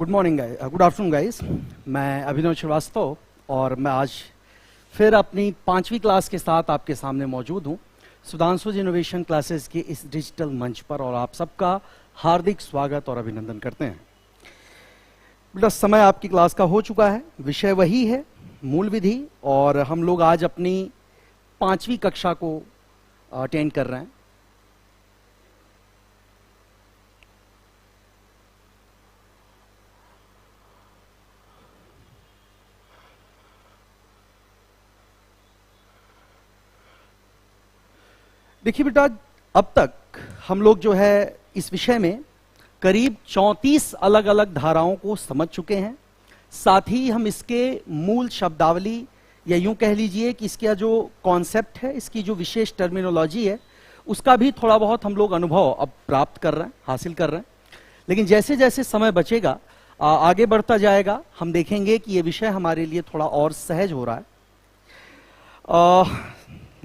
Good afternoon guys. मैं अभिनव श्रीवास्तव और मैं आज फिर अपनी 5वीं क्लास के साथ आपके सामने मौजूद हूं सुधांशु इनोवेशन क्लासेस के इस डिजिटल मंच पर, और आप सबका हार्दिक स्वागत और अभिनंदन करते हैं। बेटा, समय आपकी क्लास का हो चुका है, विषय वही है मूल विधि, और हम लोग आज अपनी 5वीं कक्षा को अटेंड कर रहे हैं। देखिए बेटा, अब तक हम लोग जो है इस विषय में करीब 34 अलग अलग धाराओं को समझ चुके हैं। साथ ही हम इसके मूल शब्दावली या यूं कह लीजिए कि इसका जो कॉन्सेप्ट है, इसकी जो विशेष टर्मिनोलॉजी है, उसका भी थोड़ा बहुत हम लोग अनुभव अब प्राप्त कर रहे हैं, हासिल कर रहे हैं। लेकिन जैसे जैसे समय बचेगा, आगे बढ़ता जाएगा, हम देखेंगे कि ये विषय हमारे लिए थोड़ा और सहज हो रहा है।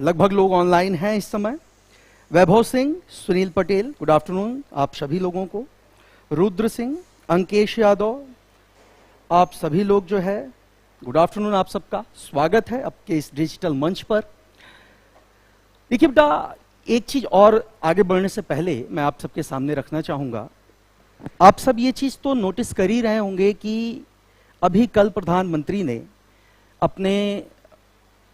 लगभग लोग ऑनलाइन हैं इस समय। वैभव सिंह, सुनील पटेल, गुड आफ्टरनून आप सभी लोगों को। रुद्र सिंह, अंकेश यादव, आप सभी लोग जो है गुड आफ्टरनून, आप सबका स्वागत है आपके इस डिजिटल मंच पर। देखिए बेटा, एक चीज और आगे बढ़ने से पहले मैं आप सबके सामने रखना चाहूंगा। आप सब ये चीज तो नोटिस कर ही रहे होंगे कि अभी कल प्रधानमंत्री ने अपने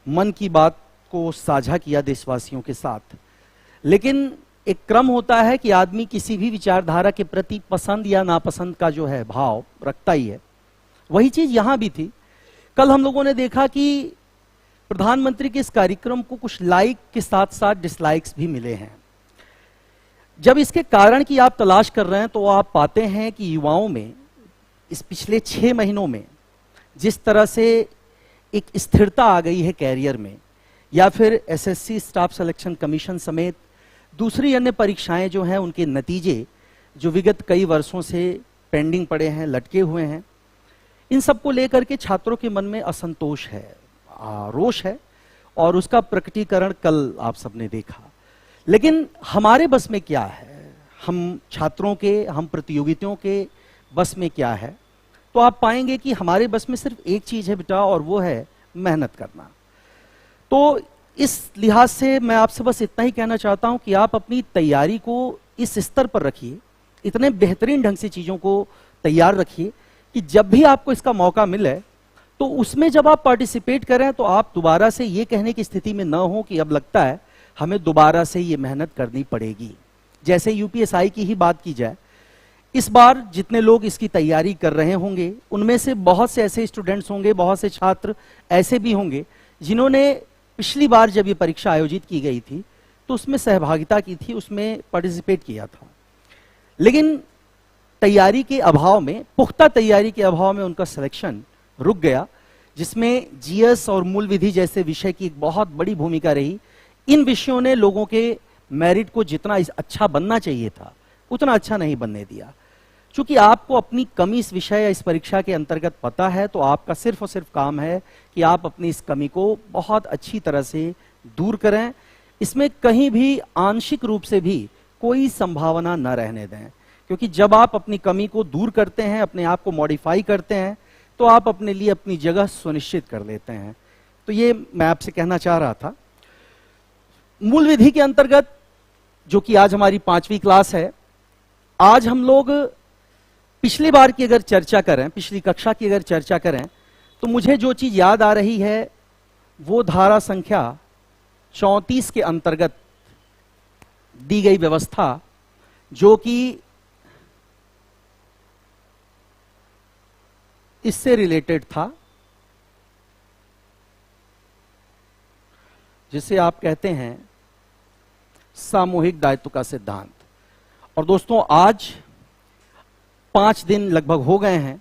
मन की बात को साझा किया देशवासियों के साथ। लेकिन एक क्रम होता है कि आदमी किसी भी विचारधारा के प्रति पसंद या नापसंद का जो है भाव रखता ही है। वही चीज यहां भी थी। कल हम लोगों ने देखा कि प्रधानमंत्री के इस कार्यक्रम को कुछ लाइक के साथ साथ डिसलाइक्स भी मिले हैं। जब इसके कारण की आप तलाश कर रहे हैं तो आप पाते हैं कि युवाओं में इस पिछले 6 महीनों में जिस तरह से एक स्थिरता आ गई है कैरियर में, या फिर एसएससी स्टाफ सिलेक्शन कमीशन समेत दूसरी अन्य परीक्षाएं जो हैं, उनके नतीजे जो विगत कई वर्षों से पेंडिंग पड़े हैं, लटके हुए हैं, इन सबको लेकर के छात्रों के मन में असंतोष है, रोष है, और उसका प्रकटीकरण कल आप सबने देखा। लेकिन हमारे बस में क्या है, हम छात्रों के, हम प्रतियोगिताओं के बस में क्या है? तो आप पाएंगे कि हमारे बस में सिर्फ एक चीज है बेटा, और वो है मेहनत करना। तो इस लिहाज से मैं आपसे बस इतना ही कहना चाहता हूं कि आप अपनी तैयारी को इस स्तर पर रखिए, इतने बेहतरीन ढंग से चीजों को तैयार रखिए कि जब भी आपको इसका मौका मिले तो उसमें जब आप पार्टिसिपेट करें तो आप दोबारा से ये कहने की स्थिति में न हो कि अब लगता है हमें दोबारा से ये मेहनत करनी पड़ेगी। जैसे यूपीएसआई की ही बात की जाए, इस बार जितने लोग इसकी तैयारी कर रहे होंगे उनमें से बहुत से ऐसे स्टूडेंट्स होंगे, बहुत से छात्र ऐसे भी होंगे जिन्होंने पिछली बार जब ये परीक्षा आयोजित की गई थी तो उसमें सहभागिता की थी, उसमें पार्टिसिपेट किया था, लेकिन तैयारी के अभाव में, पुख्ता तैयारी के अभाव में उनका सिलेक्शन रुक गया, जिसमें जीएस और मूल विधि जैसे विषय की एक बहुत बड़ी भूमिका रही। इन विषयों ने लोगों के मेरिट को जितना अच्छा बनना चाहिए था उतना अच्छा नहीं बनने दिया। चूंकि आपको अपनी कमी इस विषय या इस परीक्षा के अंतर्गत पता है, तो आपका सिर्फ और सिर्फ काम है कि आप अपनी इस कमी को बहुत अच्छी तरह से दूर करें। इसमें कहीं भी आंशिक रूप से भी कोई संभावना न रहने दें, क्योंकि जब आप अपनी कमी को दूर करते हैं, अपने आप को मॉडिफाई करते हैं, तो आप अपने लिए अपनी जगह सुनिश्चित कर लेते हैं। तो ये मैं आपसे कहना चाह रहा था। मूल विधि के अंतर्गत, जो कि आज हमारी 5वीं क्लास है, आज हम लोग पिछली बार की अगर चर्चा करें, पिछली कक्षा की अगर चर्चा करें, तो मुझे जो चीज याद आ रही है वो धारा संख्या 34 के अंतर्गत दी गई व्यवस्था, जो कि इससे रिलेटेड था, जिसे आप कहते हैं सामूहिक दायित्व का सिद्धांत। और दोस्तों, आज 5 दिन लगभग हो गए हैं।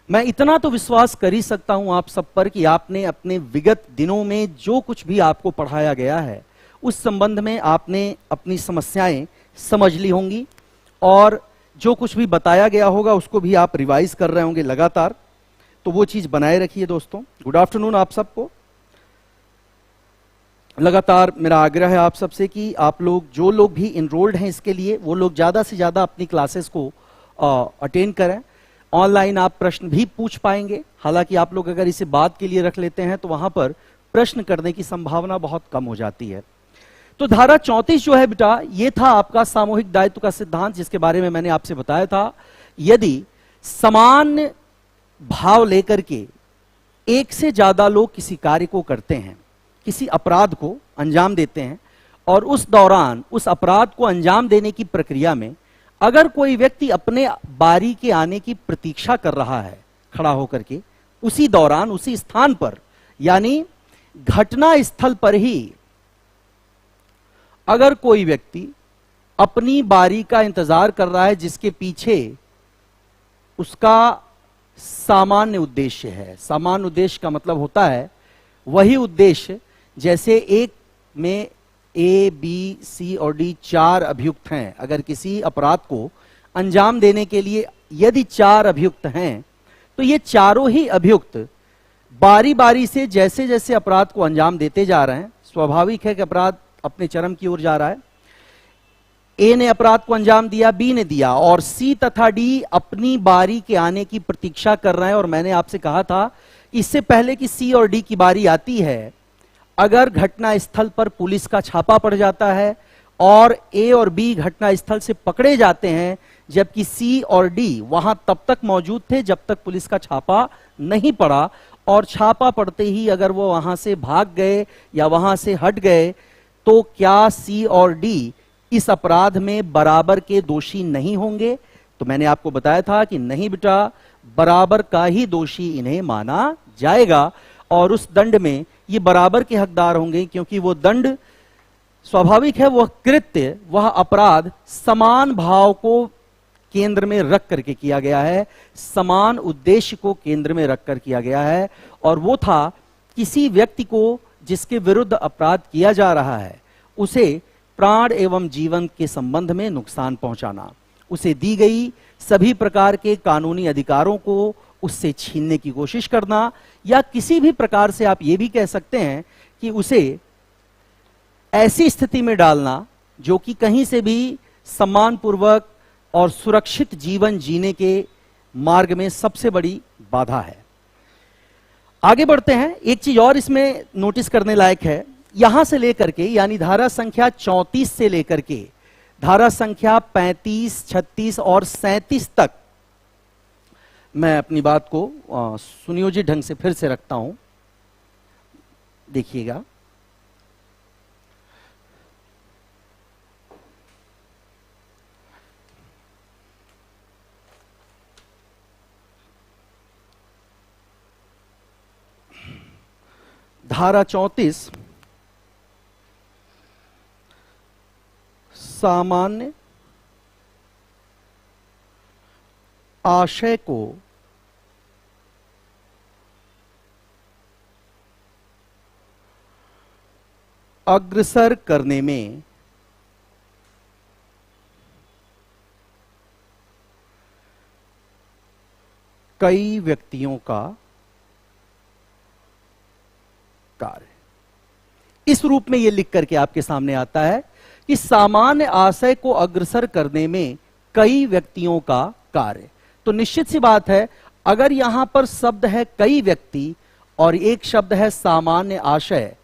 मैं इतना तो विश्वास कर ही सकता हूं आप सब पर कि आपने अपने विगत दिनों में जो कुछ भी आपको पढ़ाया गया है उस संबंध में आपने अपनी समस्याएं समझ ली होंगी, और जो कुछ भी बताया गया होगा उसको भी आप रिवाइज कर रहे होंगे लगातार। तो वो चीज बनाए रखिए दोस्तों। गुड आफ्टरनून आप सबको। लगातार मेरा आग्रह है आप सबसे कि आप लोग, जो लोग भी इनरोल्ड हैं इसके लिए, वो लोग ज्यादा से ज्यादा अपनी क्लासेस को अटेंड करें। ऑनलाइन आप प्रश्न भी पूछ पाएंगे। हालांकि आप लोग अगर इसे बात के लिए रख लेते हैं तो वहां पर प्रश्न करने की संभावना बहुत कम हो जाती है। तो धारा 34 जो है बेटा, ये था आपका सामूहिक दायित्व का सिद्धांत, जिसके बारे में मैंने आपसे बताया था। यदि समान भाव लेकर के एक से ज्यादा लोग किसी कार्य को करते हैं, किसी अपराध को अंजाम देते हैं, और उस दौरान उस अपराध को अंजाम देने की प्रक्रिया में अगर कोई व्यक्ति अपने बारी के आने की प्रतीक्षा कर रहा है खड़ा होकर के, उसी दौरान उसी स्थान पर, यानी घटना स्थल पर ही अगर कोई व्यक्ति अपनी बारी का इंतजार कर रहा है जिसके पीछे उसका सामान्य उद्देश्य है। सामान्य उद्देश्य का मतलब होता है वही उद्देश्य, जैसे एक में ए, बी, सी और डी 4 अभियुक्त हैं। अगर किसी अपराध को अंजाम देने के लिए यदि 4 अभियुक्त हैं, तो ये चारों ही अभियुक्त बारी बारी से जैसे जैसे अपराध को अंजाम देते जा रहे हैं, स्वाभाविक है कि अपराध अपने चरम की ओर जा रहा है। ए ने अपराध को अंजाम दिया, बी ने दिया, और सी तथा डी अपनी बारी के आने की प्रतीक्षा कर रहे हैं। और मैंने आपसे कहा था इससे पहले कि सी और डी की बारी आती है, अगर घटना स्थल पर पुलिस का छापा पड़ जाता है और ए और बी घटना स्थल से पकड़े जाते हैं, जबकि सी और डी वहां तब तक मौजूद थे जब तक पुलिस का छापा नहीं पड़ा, और छापा पड़ते ही अगर वो वहां से भाग गए या वहां से हट गए, तो क्या सी और डी इस अपराध में बराबर के दोषी नहीं होंगे? तो मैंने आपको बताया था कि नहीं बेटा, बराबर का ही दोषी इन्हें माना जाएगा, और उस दंड में ये बराबर के हकदार होंगे, क्योंकि वो दंड स्वाभाविक है, वह कृत्य, वह अपराध समान भाव को केंद्र में रख करके किया गया है, समान उद्देश्य को केंद्र में रखकर किया गया है। और वो था किसी व्यक्ति को जिसके विरुद्ध अपराध किया जा रहा है, उसे प्राण एवं जीवन के संबंध में नुकसान पहुंचाना, उसे दी गई सभी प्रकार के कानूनी अधिकारों को उससे छीनने की कोशिश करना, या किसी भी प्रकार से आप ये भी कह सकते हैं कि उसे ऐसी स्थिति में डालना जो कि कहीं से भी सम्मानपूर्वक और सुरक्षित जीवन जीने के मार्ग में सबसे बड़ी बाधा है। आगे बढ़ते हैं। एक चीज और इसमें नोटिस करने लायक है, यहां से लेकर के, यानी धारा संख्या 34 से लेकर के धारा संख्या 35, 36 और 37 तक, मैं अपनी बात को सुनियोजित ढंग से फिर से रखता हूं, देखिएगा। धारा 34 सामान्य आशय को अग्रसर करने में कई व्यक्तियों का कार्य, इस रूप में यह लिख करके आपके सामने आता है कि सामान्य आशय को अग्रसर करने में कई व्यक्तियों का कार्य। तो निश्चित सी बात है, अगर यहां पर शब्द है कई व्यक्ति और एक शब्द है सामान्य आशय,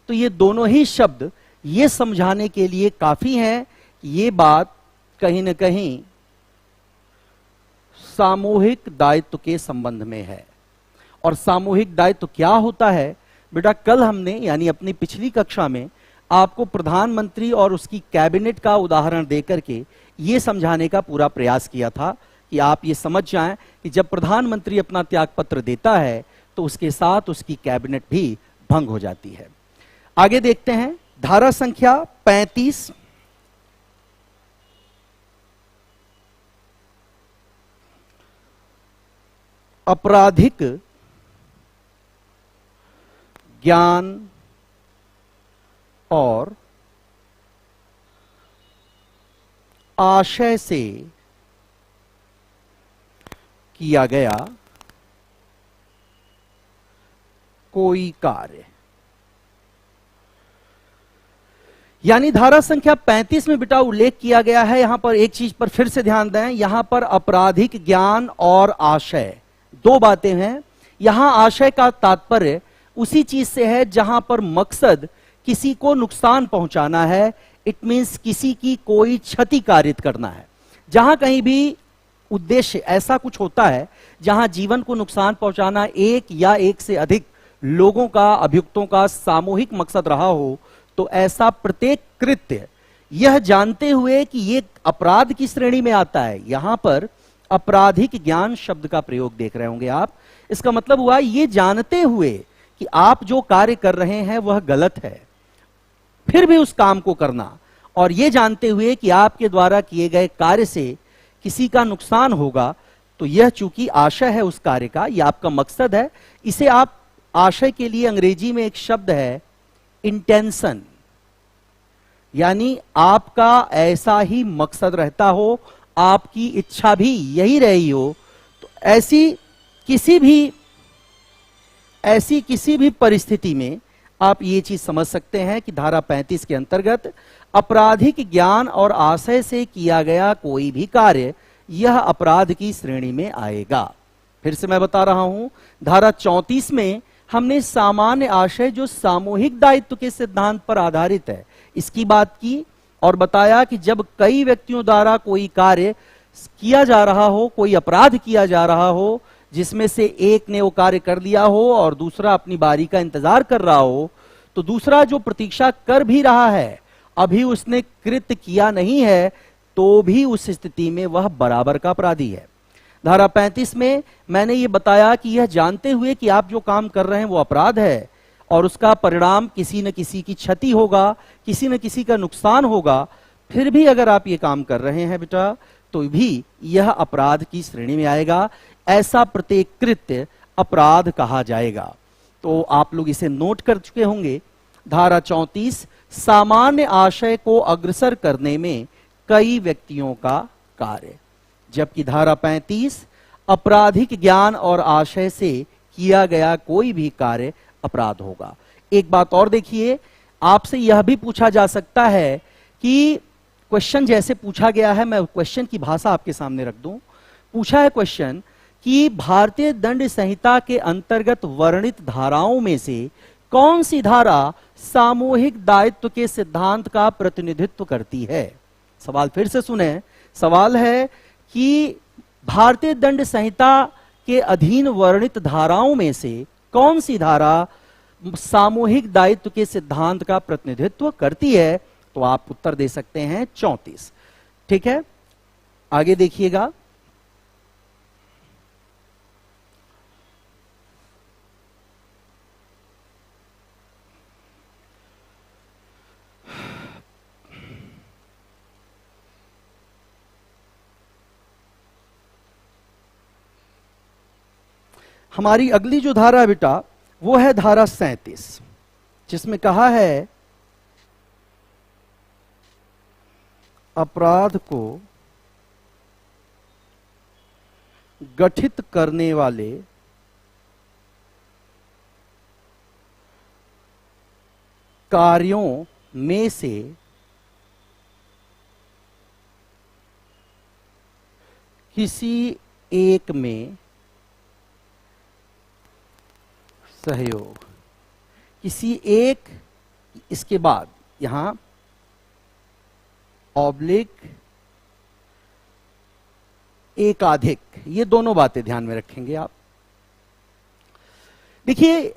तो ये दोनों ही शब्द ये समझाने के लिए काफी हैं कि ये बात कहीं ना कहीं सामूहिक दायित्व के संबंध में है। और सामूहिक दायित्व क्या होता है बेटा, कल हमने यानी अपनी पिछली कक्षा में आपको प्रधानमंत्री और उसकी कैबिनेट का उदाहरण देकर के ये समझाने का पूरा प्रयास किया था कि आप ये समझ जाएं कि जब प्रधानमंत्री अपना त्यागपत्र देता है तो उसके साथ उसकी कैबिनेट भी भंग हो जाती है। आगे देखते हैं, धारा संख्या 35 आपराधिक ज्ञान और आशय से किया गया कोई कार्य। यानी धारा संख्या 35 में बेटा उल्लेख किया गया है, यहां पर एक चीज पर फिर से ध्यान दें, यहां पर आपराधिक ज्ञान और आशय दो बातें हैं। यहां आशय का तात्पर्य उसी चीज से है जहां पर मकसद किसी को नुकसान पहुंचाना है, इट मींस किसी की कोई क्षति कारित करना है। जहां कहीं भी उद्देश्य ऐसा कुछ होता है जहां जीवन को नुकसान पहुंचाना एक या एक से अधिक लोगों का, अभियुक्तों का सामूहिक मकसद रहा हो, तो ऐसा प्रत्येक कृत्य यह जानते हुए कि यह अपराध की श्रेणी में आता है। यहां पर आपराधिक ज्ञान शब्द का प्रयोग देख रहे होंगे आप। इसका मतलब हुआ ये जानते हुए कि आप जो कार्य कर रहे हैं वह गलत है, फिर भी उस काम को करना, और यह जानते हुए कि आपके द्वारा किए गए कार्य से किसी का नुकसान होगा, तो यह चूंकि आशय है उस कार्य का, यह आपका मकसद है। इसे आप आशय के लिए अंग्रेजी में एक शब्द है इंटेंशन, यानी आपका ऐसा ही मकसद रहता हो, आपकी इच्छा भी यही रही हो, तो ऐसी किसी भी परिस्थिति में आप ये चीज समझ सकते हैं कि धारा 35 के अंतर्गत आपराधिक ज्ञान और आशय से किया गया कोई भी कार्य यह अपराध की श्रेणी में आएगा। फिर से मैं बता रहा हूं, धारा 34 में हमने सामान्य आशय जो सामूहिक दायित्व के सिद्धांत पर आधारित है इसकी बात की, और बताया कि जब कई व्यक्तियों द्वारा कोई कार्य किया जा रहा हो, कोई अपराध किया जा रहा हो, जिसमें से एक ने वो कार्य कर लिया हो और दूसरा अपनी बारी का इंतजार कर रहा हो, तो दूसरा जो प्रतीक्षा कर भी रहा है, अभी उसने कृत्य किया नहीं है, तो भी उस स्थिति में वह बराबर का अपराधी है। धारा 35 में मैंने ये बताया कि यह जानते हुए कि आप जो काम कर रहे हैं वो अपराध है और उसका परिणाम किसी न किसी की क्षति होगा, किसी न किसी का नुकसान होगा, फिर भी अगर आप ये काम कर रहे हैं बेटा, तो भी यह अपराध की श्रेणी में आएगा। ऐसा प्रत्येक कृत्य अपराध कहा जाएगा। तो आप लोग इसे नोट कर चुके होंगे। धारा 34 सामान्य आशय को अग्रसर करने में कई व्यक्तियों का कार्य, जबकि धारा 35 आपराधिक ज्ञान और आशय से किया गया कोई भी कार्य अपराध होगा। एक बात और देखिए, आपसे यह भी पूछा जा सकता है कि क्वेश्चन जैसे पूछा गया है, मैं क्वेश्चन की भाषा आपके सामने रख दूं। पूछा है क्वेश्चन कि भारतीय दंड संहिता के अंतर्गत वर्णित धाराओं में से कौन सी धारा सामूहिक दायित्व के सिद्धांत का प्रतिनिधित्व करती है। सवाल फिर से सुने, सवाल है कि भारतीय दंड संहिता के अधीन वर्णित धाराओं में से कौन सी धारा सामूहिक दायित्व के सिद्धांत का प्रतिनिधित्व करती है। तो आप उत्तर दे सकते हैं 34। ठीक है, आगे देखिएगा। हमारी अगली जो धारा है बेटा वो है धारा 37, जिसमें कहा है अपराध को गठित करने वाले कार्यों में से किसी एक में सहयोग, किसी एक, इसके बाद यहां ऑब्लिक एकाधिक, ये दोनों बातें ध्यान में रखेंगे आप। देखिए,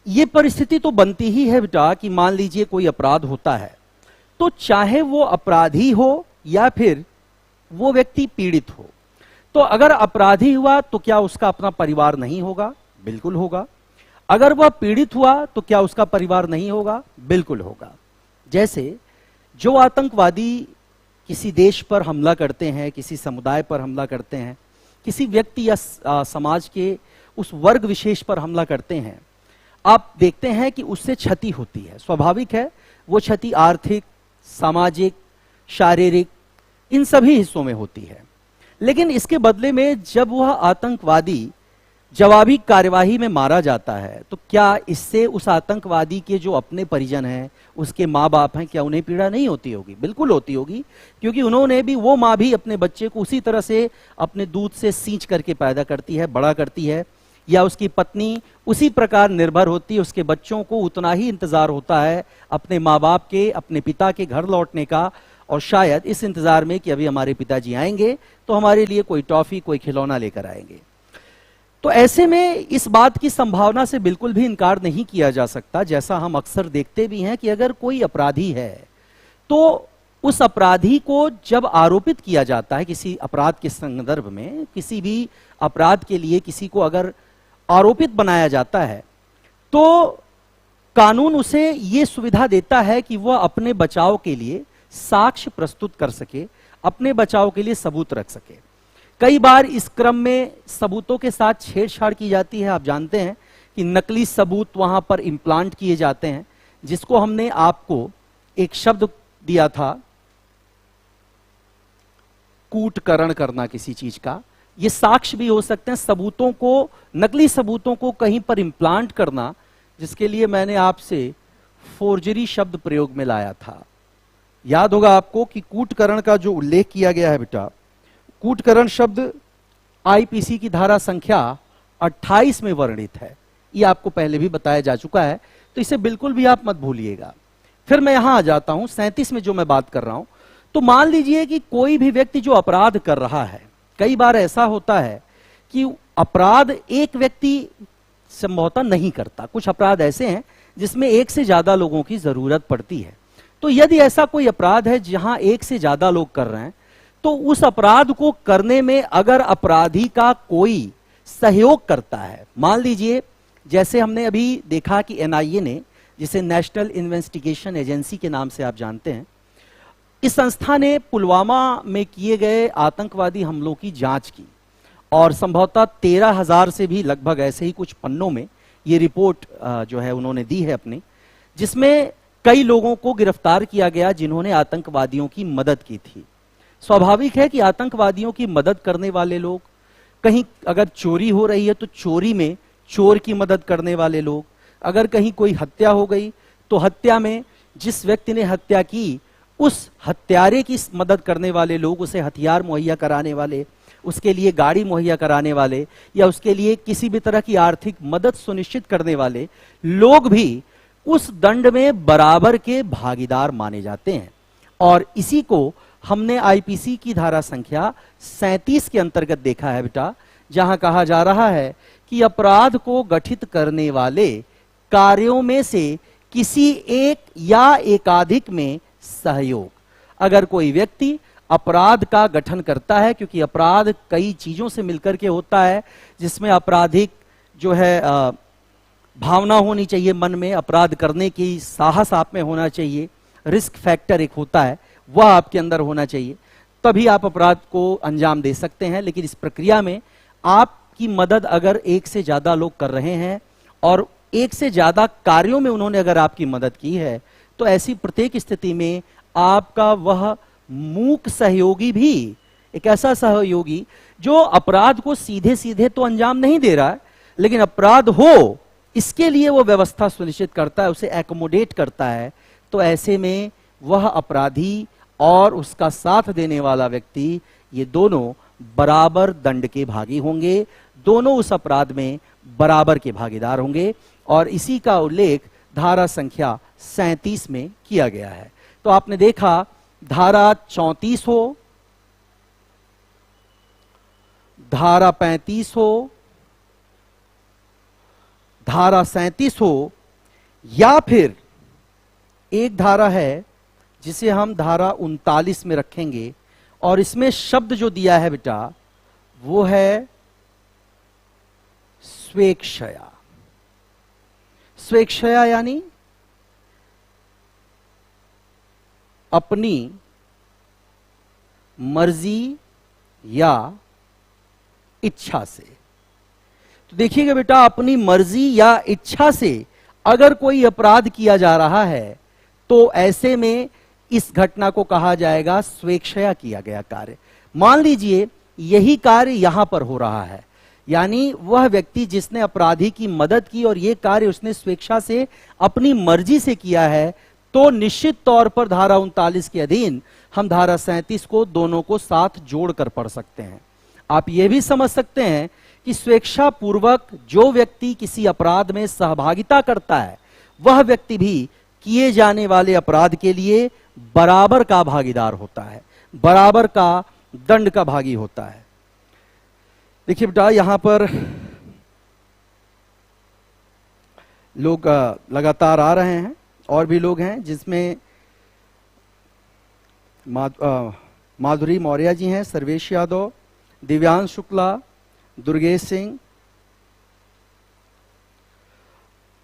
ये परिस्थिति तो बनती ही है बेटा कि मान लीजिए कोई अपराध होता है, तो चाहे वो अपराधी हो या फिर वो व्यक्ति पीड़ित हो, तो अगर अपराधी हुआ तो क्या उसका अपना परिवार नहीं होगा? बिल्कुल होगा। अगर वह पीड़ित हुआ तो क्या उसका परिवार नहीं होगा? बिल्कुल होगा। जैसे जो आतंकवादी किसी देश पर हमला करते हैं, किसी समुदाय पर हमला करते हैं, किसी व्यक्ति या समाज के उस वर्ग विशेष पर हमला करते हैं, आप देखते हैं कि उससे क्षति होती है। स्वाभाविक है, वो क्षति आर्थिक, सामाजिक, शारीरिक, इन सभी हिस्सों में होती है। लेकिन इसके बदले में जब वह आतंकवादी जवाबी कार्यवाही में मारा जाता है, तो क्या इससे उस आतंकवादी के जो अपने परिजन हैं, उसके माँ बाप हैं, क्या उन्हें पीड़ा नहीं होती होगी? बिल्कुल होती होगी, क्योंकि उन्होंने भी, वो माँ भी अपने बच्चे को उसी तरह से अपने दूध से सींच करके पैदा करती है, बड़ा करती है, या उसकी पत्नी उसी प्रकार निर्भर होती है, उसके बच्चों को उतना ही इंतजार होता है अपने माँ बाप के, अपने पिता के घर लौटने का, और शायद इस इंतजार में कि अभी हमारे पिताजी आएंगे तो हमारे लिए कोई टॉफी, कोई खिलौना लेकर आएंगे। तो ऐसे में इस बात की संभावना से बिल्कुल भी इनकार नहीं किया जा सकता, जैसा हम अक्सर देखते भी हैं कि अगर कोई अपराधी है तो उस अपराधी को जब आरोपित किया जाता है किसी अपराध के संदर्भ में, किसी भी अपराध के लिए किसी को अगर आरोपित बनाया जाता है, तो कानून उसे यह सुविधा देता है कि वह अपने बचाव के लिए साक्ष्य प्रस्तुत कर सके, अपने बचाव के लिए सबूत रख सके। कई बार इस क्रम में सबूतों के साथ छेड़छाड़ की जाती है। आप जानते हैं कि नकली सबूत वहां पर इम्प्लांट किए जाते हैं, जिसको हमने आपको एक शब्द दिया था, कूटकरण करना किसी चीज का। ये साक्ष्य भी हो सकते हैं, सबूतों को, नकली सबूतों को कहीं पर इम्प्लांट करना, जिसके लिए मैंने आपसे फोर्जरी शब्द प्रयोग में लाया था। याद होगा आपको कि कूटकरण का जो उल्लेख किया गया है बेटा, कूटकरण शब्द आईपीसी की धारा संख्या 28 में वर्णित है। ये आपको पहले भी बताया जा चुका है, तो इसे बिल्कुल भी आप मत भूलिएगा। फिर मैं यहां आ जाता हूं 37 में जो मैं बात कर रहा हूं। तो मान लीजिए कि कोई भी व्यक्ति जो अपराध कर रहा है, कई बार ऐसा होता है कि अपराध एक व्यक्ति संभवतः नहीं करता, कुछ अपराध ऐसे हैं जिसमें एक से ज्यादा लोगों की जरूरत पड़ती है। तो यदि ऐसा कोई अपराध है जहां एक से ज्यादा लोग कर रहे हैं, तो उस अपराध को करने में अगर अपराधी का कोई सहयोग करता है, मान लीजिए जैसे हमने अभी देखा कि एनआईए ने, जिसे नेशनल इन्वेस्टिगेशन एजेंसी के नाम से आप जानते हैं, इस संस्था ने पुलवामा में किए गए आतंकवादी हमलों की जांच की, और संभवतः 13,000 से भी लगभग ऐसे ही कुछ पन्नों में ये रिपोर्ट जो है उन्होंने दी है अपनी, जिसमें कई लोगों को गिरफ्तार किया गया जिन्होंने आतंकवादियों की मदद की थी। स्वाभाविक है कि आतंकवादियों की मदद करने वाले लोग, कहीं अगर चोरी हो रही है तो चोरी में चोर की मदद करने वाले लोग, अगर कहीं कोई हत्या हो गई तो हत्या में जिस व्यक्ति ने हत्या की उस हत्यारे की मदद करने वाले लोग, उसे हथियार मुहैया कराने वाले, उसके लिए गाड़ी मुहैया कराने वाले, या उसके लिए किसी भी तरह की आर्थिक मदद सुनिश्चित करने वाले लोग भी उस दंड में बराबर के भागीदार माने जाते हैं। और इसी को हमने आईपीसी की धारा संख्या 37 के अंतर्गत देखा है बेटा, जहां कहा जा रहा है कि अपराध को गठित करने वाले कार्यों में से किसी एक या एकाधिक में सहयोग। अगर कोई व्यक्ति अपराध का गठन करता है, क्योंकि अपराध कई चीजों से मिलकर के होता है, जिसमें आपराधिक जो है भावना होनी चाहिए मन में, अपराध करने की साहस आप में होना चाहिए, रिस्क फैक्टर एक होता है वह आपके अंदर होना चाहिए, तभी आप अपराध को अंजाम दे सकते हैं। लेकिन इस प्रक्रिया में आपकी मदद अगर एक से ज्यादा लोग कर रहे हैं और एक से ज्यादा कार्यों में उन्होंने अगर आपकी मदद की है, तो ऐसी प्रत्येक स्थिति में आपका वह मूक सहयोगी भी, एक ऐसा सहयोगी जो अपराध को सीधे सीधे तो अंजाम नहीं दे रहा है, लेकिन अपराध हो इसके लिए वो व्यवस्था सुनिश्चित करता है, उसे एकोमोडेट करता है, तो ऐसे में वह अपराधी और उसका साथ देने वाला व्यक्ति, ये दोनों बराबर दंड के भागी होंगे, दोनों उस अपराध में बराबर के भागीदार होंगे। और इसी का उल्लेख धारा संख्या 37 में किया गया है। तो आपने देखा धारा 34 हो, धारा 35 हो, धारा 37 हो, या फिर एक धारा है जिसे हम धारा 39 में रखेंगे, और इसमें शब्द जो दिया है बेटा वो है स्वेच्छया। स्वेच्छया यानी अपनी मर्जी या इच्छा से। तो देखिएगा बेटा, अपनी मर्जी या इच्छा से अगर कोई अपराध किया जा रहा है, तो ऐसे में इस घटना को कहा जाएगा स्वेच्छया किया गया कार्य। मान लीजिए यही कार्य यहां पर हो रहा है, यानी वह व्यक्ति जिसने अपराधी की मदद की और यह कार्य उसने स्वेच्छा से अपनी मर्जी से किया है, तो निश्चित तौर पर धारा 39 के अधीन हम धारा 37 को दोनों को साथ जोड़कर पढ़ सकते हैं। आप यह भी समझ सकते हैं कि स्वेच्छा पूर्वक जो व्यक्ति किसी अपराध में सहभागिता करता है, वह व्यक्ति भी किए जाने वाले अपराध के लिए बराबर का भागीदार होता है, बराबर का दंड का भागी होता है। देखिए बेटा, यहां पर लोग लगातार आ रहे हैं, और भी लोग हैं, जिसमें माधुरी मौर्य जी हैं, सर्वेश यादव, दिव्यांश शुक्ला, दुर्गेश सिंह।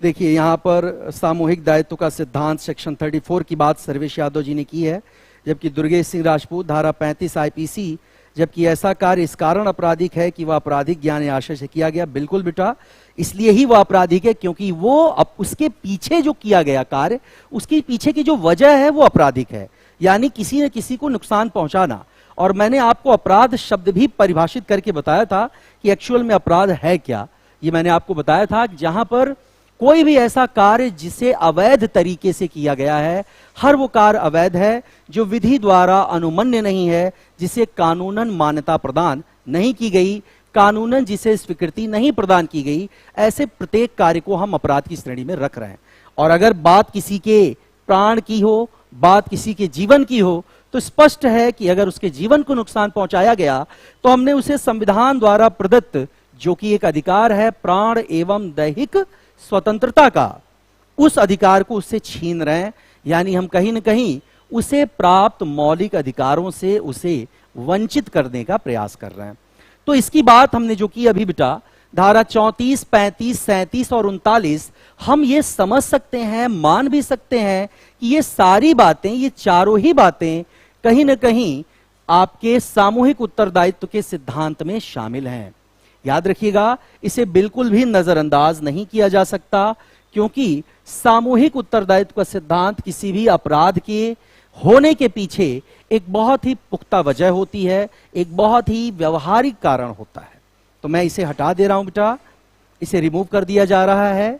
देखिए यहां पर सामूहिक दायित्व का सिद्धांत सेक्शन 34 की बात सर्वेश यादव जी ने की है, जबकि दुर्गेश सिंह राजपूत धारा 35 आईपीसी, जबकि ऐसा कार्य इस कारण आपराधिक है कि वह आपराधिक ज्ञान या आशय से किया गया। बिल्कुल बेटा, इसलिए ही वह आपराधिक है क्योंकि वो अब उसके पीछे जो किया गया कार्य, उसके पीछे की जो वजह है वो आपराधिक है, यानी किसी न किसी को नुकसान पहुंचाना। और मैंने आपको अपराध शब्द भी परिभाषित करके बताया था कि एक्चुअल में अपराध है क्या। ये मैंने आपको बताया था कि जहां पर कोई भी ऐसा कार्य जिसे अवैध तरीके से किया गया है, हर वो कार्य अवैध है जो विधि द्वारा अनुमन्य नहीं है, जिसे कानूनन मान्यता प्रदान नहीं की गई, कानूनन जिसे स्वीकृति नहीं प्रदान की गई, ऐसे प्रत्येक कार्य को हम अपराध की श्रेणी में रख रहे हैं। और अगर बात किसी के प्राण की हो, बात किसी के जीवन की हो, तो स्पष्ट है कि अगर उसके जीवन को नुकसान पहुंचाया गया तो हमने उसे संविधान द्वारा प्रदत्त, जो कि एक अधिकार है प्राण एवं दैहिक स्वतंत्रता का, उस अधिकार को उससे छीन रहे हैं, यानी हम कहीं न कहीं उसे प्राप्त मौलिक अधिकारों से उसे वंचित करने का प्रयास कर रहे हैं। तो इसकी बात हमने जो की अभी बेटा, धारा 34, 35, 37 और 39, हम ये समझ सकते हैं, मान भी सकते हैं कि ये सारी बातें, ये चारों ही बातें कहीं न कहीं आपके सामूहिक उत्तरदायित्व के सिद्धांत में शामिल हैं। याद रखिएगा, इसे बिल्कुल भी नजरअंदाज नहीं किया जा सकता, क्योंकि सामूहिक उत्तरदायित्व का सिद्धांत किसी भी अपराध के होने के पीछे एक बहुत ही पुख्ता वजह होती है, एक बहुत ही व्यवहारिक कारण होता है। तो मैं इसे हटा दे रहा हूं बेटा, इसे रिमूव कर दिया जा रहा है,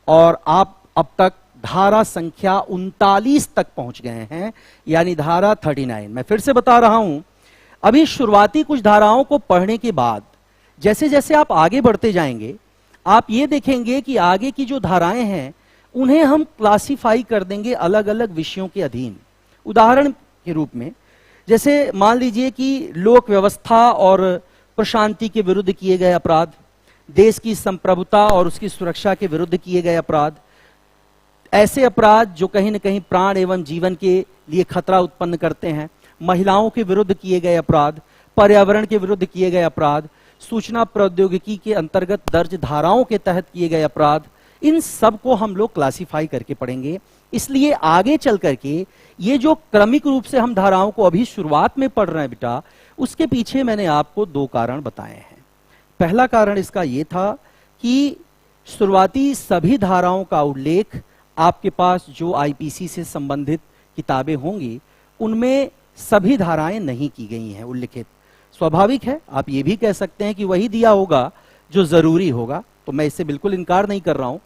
और आप अब तक धारा संख्या 39 तक पहुंच गए हैं, यानी धारा 39। मैं फिर से बता रहा हूं, अभी शुरुआती कुछ धाराओं को पढ़ने के बाद जैसे जैसे आप आगे बढ़ते जाएंगे, आप ये देखेंगे कि आगे की जो धाराएं हैं उन्हें हम क्लासिफाई कर देंगे अलग अलग विषयों के अधीन। उदाहरण के रूप में, जैसे मान लीजिए कि लोक व्यवस्था और प्रशांति के विरुद्ध किए गए अपराध, देश की संप्रभुता और उसकी सुरक्षा के विरुद्ध किए गए अपराध, ऐसे अपराध जो कहीं न कहीं प्राण एवं जीवन के लिए खतरा उत्पन्न करते हैं, महिलाओं के विरुद्ध किए गए अपराध, पर्यावरण के विरुद्ध किए गए अपराध, सूचना प्रौद्योगिकी के अंतर्गत दर्ज धाराओं के तहत किए गए अपराध, इन सब को हम लोग क्लासिफाई करके पढ़ेंगे। इसलिए आगे चल करके ये जो क्रमिक रूप से हम धाराओं को अभी शुरुआत में पढ़ रहे हैं बेटा, उसके पीछे मैंने आपको दो कारण बताए हैं। पहला कारण इसका यह था कि शुरुआती सभी धाराओं का उल्लेख आपके पास जो आईपीसी से संबंधित किताबें होंगी उनमें सभी धाराएं नहीं की गई हैं उल्लिखित। स्वाभाविक है, आप ये भी कह सकते हैं कि वही दिया होगा जो जरूरी होगा, तो मैं इससे बिल्कुल इनकार नहीं कर रहा हूं।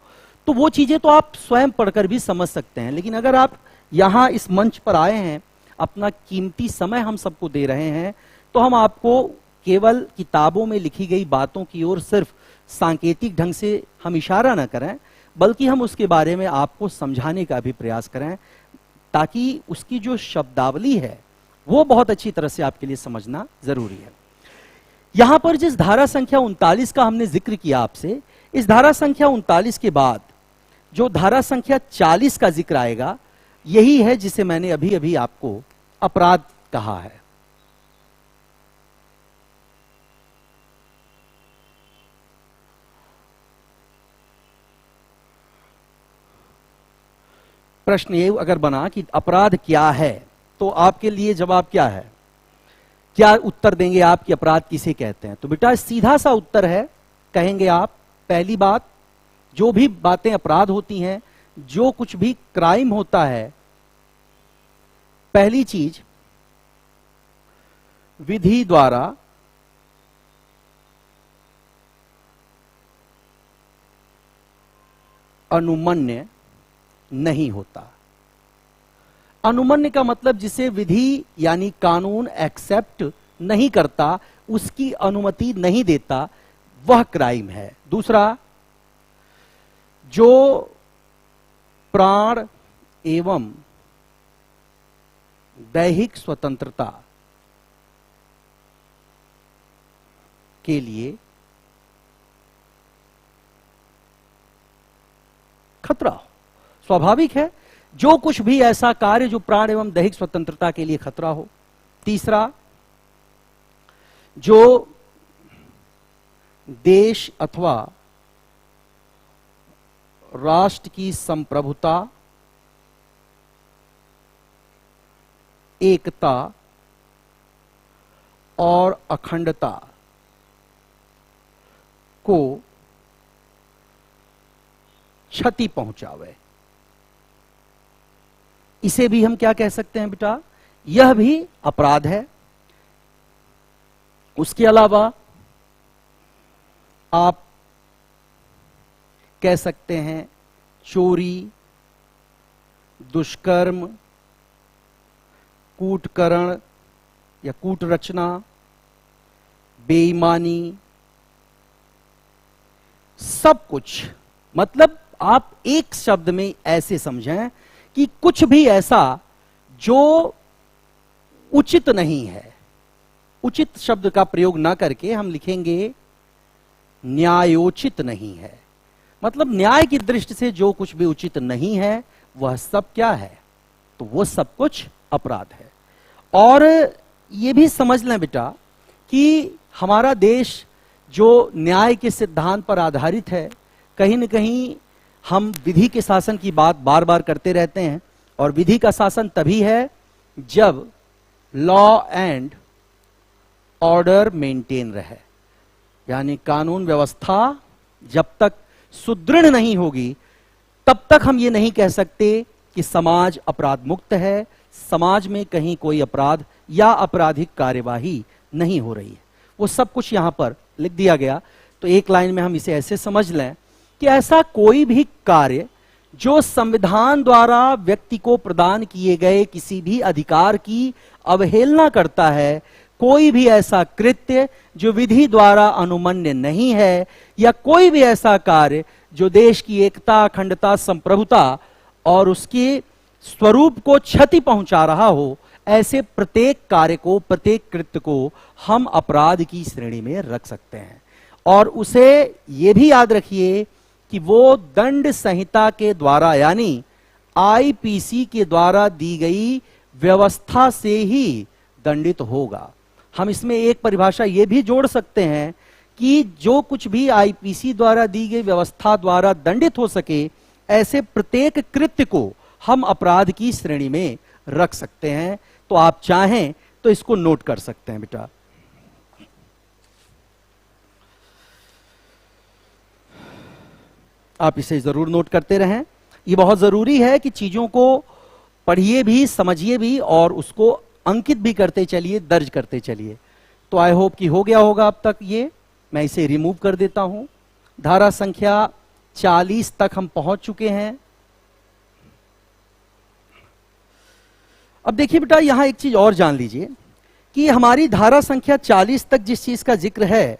तो वो चीजें तो आप स्वयं पढ़कर भी समझ सकते हैं, लेकिन अगर आप यहां इस मंच पर आए हैं, अपना कीमती समय हम सबको दे रहे हैं, तो हम आपको केवल किताबों में लिखी गई बातों की ओर सिर्फ सांकेतिक ढंग से हम इशारा न करें, बल्कि हम उसके बारे में आपको समझाने का भी प्रयास करें, ताकि उसकी जो शब्दावली है वो बहुत अच्छी तरह से आपके लिए समझना जरूरी है। यहां पर जिस धारा संख्या 39 का हमने जिक्र किया आपसे, इस धारा संख्या 39 के बाद जो धारा संख्या 40 का जिक्र आएगा, यही है जिसे मैंने अभी अभी आपको अपराध कहा है। प्रश्न ये अगर बना कि अपराध क्या है, तो आपके लिए जवाब क्या है? क्या उत्तर देंगे आप कि अपराध किसे कहते हैं? तो बेटा सीधा सा उत्तर है, कहेंगे आप, पहली बात, जो भी बातें अपराध होती हैं, जो कुछ भी क्राइम होता है, पहली चीज विधि द्वारा अनुमन्य नहीं होता। अनुमन्य का मतलब जिसे विधि यानी कानून एक्सेप्ट नहीं करता, उसकी अनुमति नहीं देता, वह क्राइम है। दूसरा, जो प्राण एवं दैहिक स्वतंत्रता के लिए खतरा हो। स्वाभाविक है, जो कुछ भी ऐसा कार्य जो प्राण एवं दैहिक स्वतंत्रता के लिए खतरा हो। तीसरा, जो देश अथवा राष्ट्र की संप्रभुता, एकता और अखंडता को क्षति पहुंचावे, इसे भी हम क्या कह सकते हैं बेटा, यह भी अपराध है। उसके अलावा आप कह सकते हैं चोरी, दुष्कर्म, कूटकरण या कूट रचना, बेईमानी, सब कुछ। मतलब आप एक शब्द में ऐसे समझें कि कुछ भी ऐसा जो उचित नहीं है। उचित शब्द का प्रयोग ना करके हम लिखेंगे न्यायोचित नहीं है। मतलब न्याय की दृष्टि से जो कुछ भी उचित नहीं है वह सब क्या है, तो वो सब कुछ अपराध है। और ये भी समझ लें बेटा कि हमारा देश जो न्याय के सिद्धांत पर आधारित है, कहीं न कहीं हम विधि के शासन की बात बार बार करते रहते हैं, और विधि का शासन तभी है जब लॉ एंड ऑर्डर मेंटेन रहे। यानी कानून व्यवस्था जब तक सुदृढ़ नहीं होगी तब तक हम ये नहीं कह सकते कि समाज अपराध मुक्त है, समाज में कहीं कोई अपराध या आपराधिक कार्यवाही नहीं हो रही है। वो सब कुछ यहां पर लिख दिया गया। तो एक लाइन में हम इसे ऐसे समझ लें कि ऐसा कोई भी कार्य जो संविधान द्वारा व्यक्ति को प्रदान किए गए किसी भी अधिकार की अवहेलना करता है, कोई भी ऐसा कृत्य जो विधि द्वारा अनुमन्य नहीं है, या कोई भी ऐसा कार्य जो देश की एकता, अखंडता, संप्रभुता और उसके स्वरूप को क्षति पहुंचा रहा हो, ऐसे प्रत्येक कार्य को, प्रत्येक कृत्य को हम अपराध की श्रेणी में रख सकते हैं। और उसे यह भी याद रखिए कि वो दंड संहिता के द्वारा यानी आईपीसी के द्वारा दी गई व्यवस्था से ही दंडित होगा। हम इसमें एक परिभाषा यह भी जोड़ सकते हैं कि जो कुछ भी आईपीसी द्वारा दी गई व्यवस्था द्वारा दंडित हो सके, ऐसे प्रत्येक कृत्य को हम अपराध की श्रेणी में रख सकते हैं। तो आप चाहें तो इसको नोट कर सकते हैं बेटा। आप इसे जरूर नोट करते रहें। ये बहुत जरूरी है कि चीजों को पढ़िए भी, समझिए भी और उसको अंकित भी करते चलिए, दर्ज करते चलिए। तो आई होप कि हो गया होगा अब तक। ये मैं इसे रिमूव कर देता हूं। धारा संख्या 40 तक हम पहुंच चुके हैं। अब देखिए बेटा, यहां एक चीज और जान लीजिए कि हमारी धारा संख्या 40 तक जिस चीज का जिक्र है,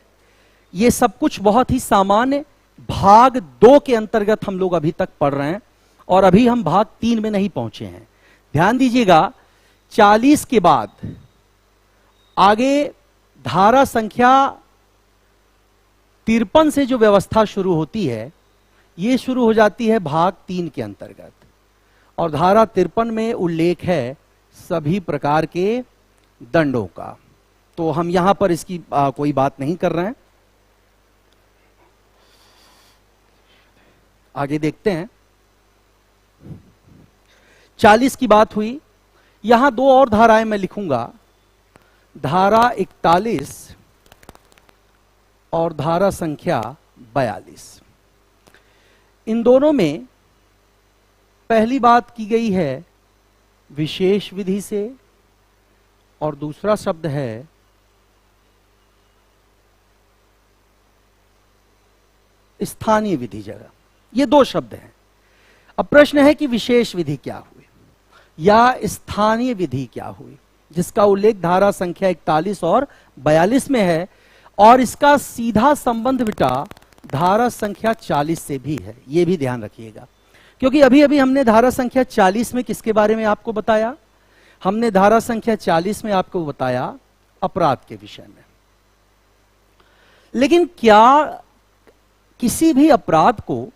ये सब कुछ बहुत ही सामान्य भाग 2 के अंतर्गत हम लोग अभी तक पढ़ रहे हैं, और अभी हम भाग 3 में नहीं पहुंचे हैं। ध्यान दीजिएगा, 40 के बाद आगे धारा संख्या 53 से जो व्यवस्था शुरू होती है, यह शुरू हो जाती है भाग 3 के अंतर्गत। और धारा 53 में उल्लेख है सभी प्रकार के दंडों का। तो हम यहां पर इसकी कोई बात नहीं कर रहे हैं। आगे देखते हैं। 40 की बात हुई। यहां 2 और धाराएं मैं लिखूंगा, धारा 41 और धारा संख्या 42। इन दोनों में पहली बात की गई है विशेष विधि से, और दूसरा शब्द है स्थानीय विधि जगह। ये 2 शब्द हैं। अब प्रश्न है कि विशेष विधि क्या हुई या स्थानीय विधि क्या हुई, जिसका उल्लेख धारा संख्या 41 और 42 में है, और इसका सीधा संबंध बेटा धारा संख्या 40 से भी है। यह भी ध्यान रखिएगा, क्योंकि अभी अभी हमने धारा संख्या 40 में किसके बारे में आपको बताया? हमने धारा संख्या 40 में आपको बताया अपराध के विषय में। लेकिन क्या किसी भी अपराध को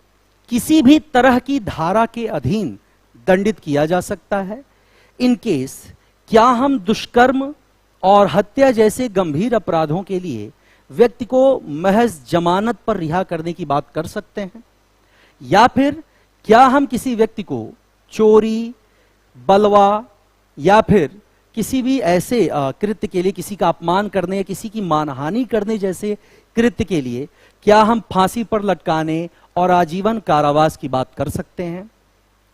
किसी भी तरह की धारा के अधीन दंडित किया जा सकता है? इन केस क्या हम दुष्कर्म और हत्या जैसे गंभीर अपराधों के लिए व्यक्ति को महज जमानत पर रिहा करने की बात कर सकते हैं? या फिर क्या हम किसी व्यक्ति को चोरी, बलवा या फिर किसी भी ऐसे कृत्य के लिए, किसी का अपमान करने या किसी की मानहानि करने जैसे कृत्य के लिए, क्या हम फांसी पर लटकाने और आजीवन कारावास की बात कर सकते हैं?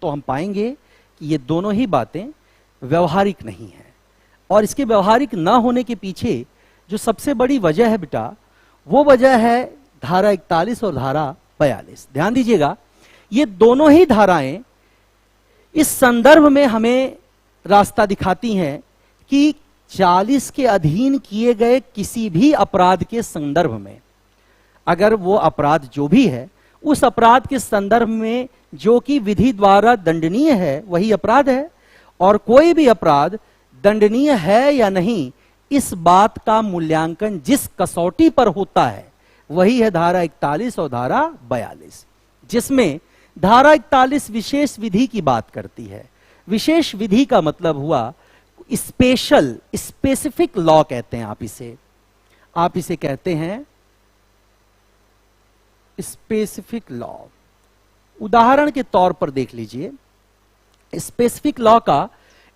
तो हम पाएंगे कि ये दोनों ही बातें व्यवहारिक नहीं है। और इसके व्यवहारिक ना होने के पीछे जो सबसे बड़ी वजह है बेटा, वो वजह है धारा 41 और धारा 42। ध्यान दीजिएगा, ये दोनों ही धाराएं इस संदर्भ में हमें रास्ता दिखाती हैं कि 40 के अधीन किए गए किसी भी अपराध के संदर्भ में, अगर वो अपराध जो भी है उस अपराध के संदर्भ में जो कि विधि द्वारा दंडनीय है वही अपराध है, और कोई भी अपराध दंडनीय है या नहीं इस बात का मूल्यांकन जिस कसौटी पर होता है वही है धारा 41 और धारा 42, जिसमें धारा 41 विशेष विधि की बात करती है। विशेष विधि का मतलब हुआ स्पेशल, स्पेसिफिक लॉ कहते हैं आप इसे कहते हैं स्पेसिफिक लॉ। उदाहरण के तौर पर देख लीजिए, स्पेसिफिक लॉ का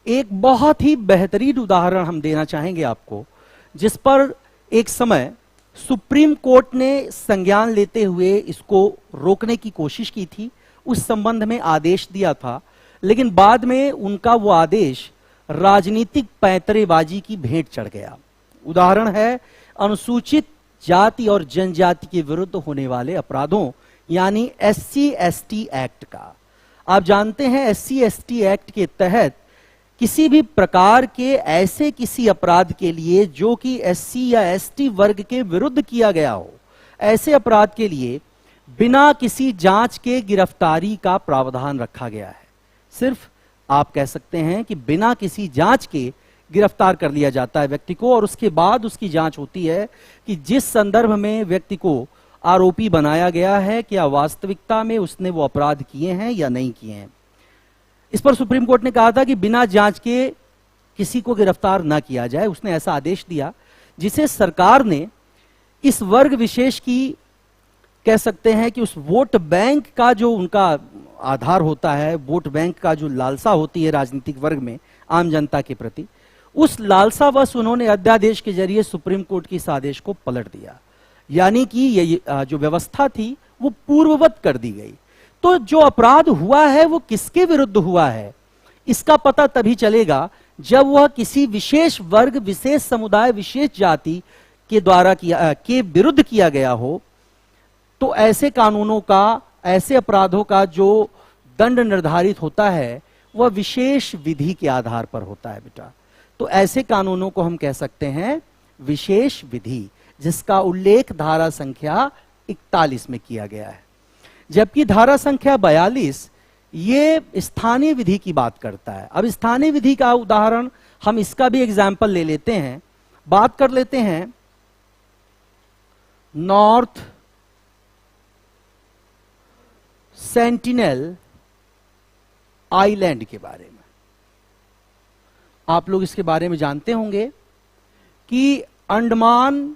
एक बहुत ही बेहतरीन उदाहरण हम देना चाहेंगे आपको, जिस पर एक समय सुप्रीम कोर्ट ने संज्ञान लेते हुए इसको रोकने की कोशिश की थी, उस संबंध में आदेश दिया था, लेकिन बाद में उनका वो आदेश राजनीतिक पैंतरेबाजी की भेंट चढ़ गया। उदाहरण है अनुसूचित जाति और जनजाति के विरुद्ध होने वाले अपराधों यानी SC/ST एक्ट का। आप जानते हैं SC/ST एक्ट के तहत किसी भी प्रकार के ऐसे किसी अपराध के लिए जो कि SC या ST वर्ग के विरुद्ध किया गया हो, ऐसे अपराध के लिए बिना किसी जांच के गिरफ्तारी का प्रावधान रखा गया है। सिर्फ आप कह सकते हैं कि बिना किसी जांच के गिरफ्तार कर लिया जाता है व्यक्ति को, और उसके बाद उसकी जांच होती है कि जिस संदर्भ में व्यक्ति को आरोपी बनाया गया है क्या वास्तविकता में उसने वो अपराध किए हैं या नहीं किए हैं। इस पर सुप्रीम कोर्ट ने कहा था कि बिना जांच के किसी को गिरफ्तार ना किया जाए। उसने ऐसा आदेश दिया जिसे सरकार ने इस वर्ग विशेष की, कह सकते हैं कि उस वोट बैंक का जो उनका आधार होता है, वोट बैंक का जो लालसा होती है राजनीतिक वर्ग में आम जनता के प्रति, उस लालसावश उन्होंने अध्यादेश के जरिए सुप्रीम कोर्ट के इस आदेश को पलट दिया, यानी कि ये जो व्यवस्था थी वो पूर्ववत कर दी गई। तो जो अपराध हुआ है वो किसके विरुद्ध हुआ है इसका पता तभी चलेगा जब वह किसी विशेष वर्ग, विशेष समुदाय, विशेष जाति के द्वारा के विरुद्ध किया गया हो। तो ऐसे कानूनों का, ऐसे अपराधों का जो दंड निर्धारित होता है वह विशेष विधि के आधार पर होता है बेटा। तो ऐसे कानूनों को हम कह सकते हैं विशेष विधि, जिसका उल्लेख धारा संख्या 41 में किया गया है। जबकि धारा संख्या 42 ये स्थानीय विधि की बात करता है। अब स्थानीय विधि का उदाहरण हम इसका भी एग्जाम्पल ले लेते हैं, बात कर लेते हैं नॉर्थ सेंटिनल आइलैंड के बारे में। आप लोग इसके बारे में जानते होंगे कि अंडमान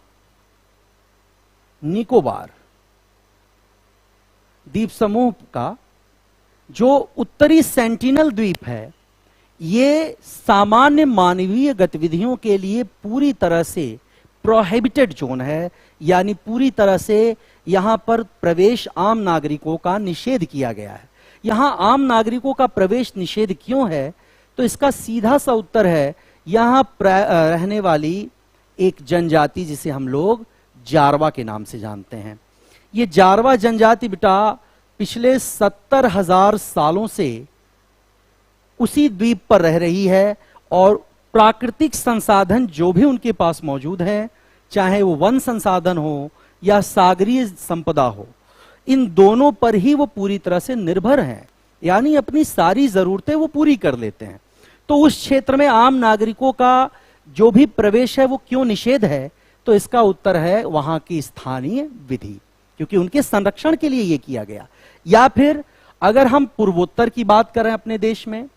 निकोबार द्वीप समूह का जो उत्तरी सेंटिनल द्वीप है, ये सामान्य मानवीय गतिविधियों के लिए पूरी तरह से प्रोहिबिटेड जोन है, यानी पूरी तरह से यहां पर प्रवेश आम नागरिकों का निषेध किया गया है। यहां आम नागरिकों का प्रवेश निषेध क्यों है? तो इसका सीधा सा उत्तर है, यहां रहने वाली एक जनजाति जिसे हम लोग जारवा के नाम से जानते हैं। ये जारवा जनजाति बेटा पिछले 70,000 सालों से उसी द्वीप पर रह रही है और प्राकृतिक संसाधन जो भी उनके पास मौजूद है, चाहे वो वन संसाधन हो या सागरीय संपदा हो, इन दोनों पर ही वो पूरी तरह से निर्भर हैं, यानी अपनी सारी जरूरतें वो पूरी कर लेते हैं। तो उस क्षेत्र में आम नागरिकों का जो भी प्रवेश है वो क्यों निषेध है? तो इसका उत्तर है वहां की स्थानीय विधि, क्योंकि उनके संरक्षण के लिए ये किया गया। या फिर अगर हम पूर्वोत्तर की बात करें अपने देश में,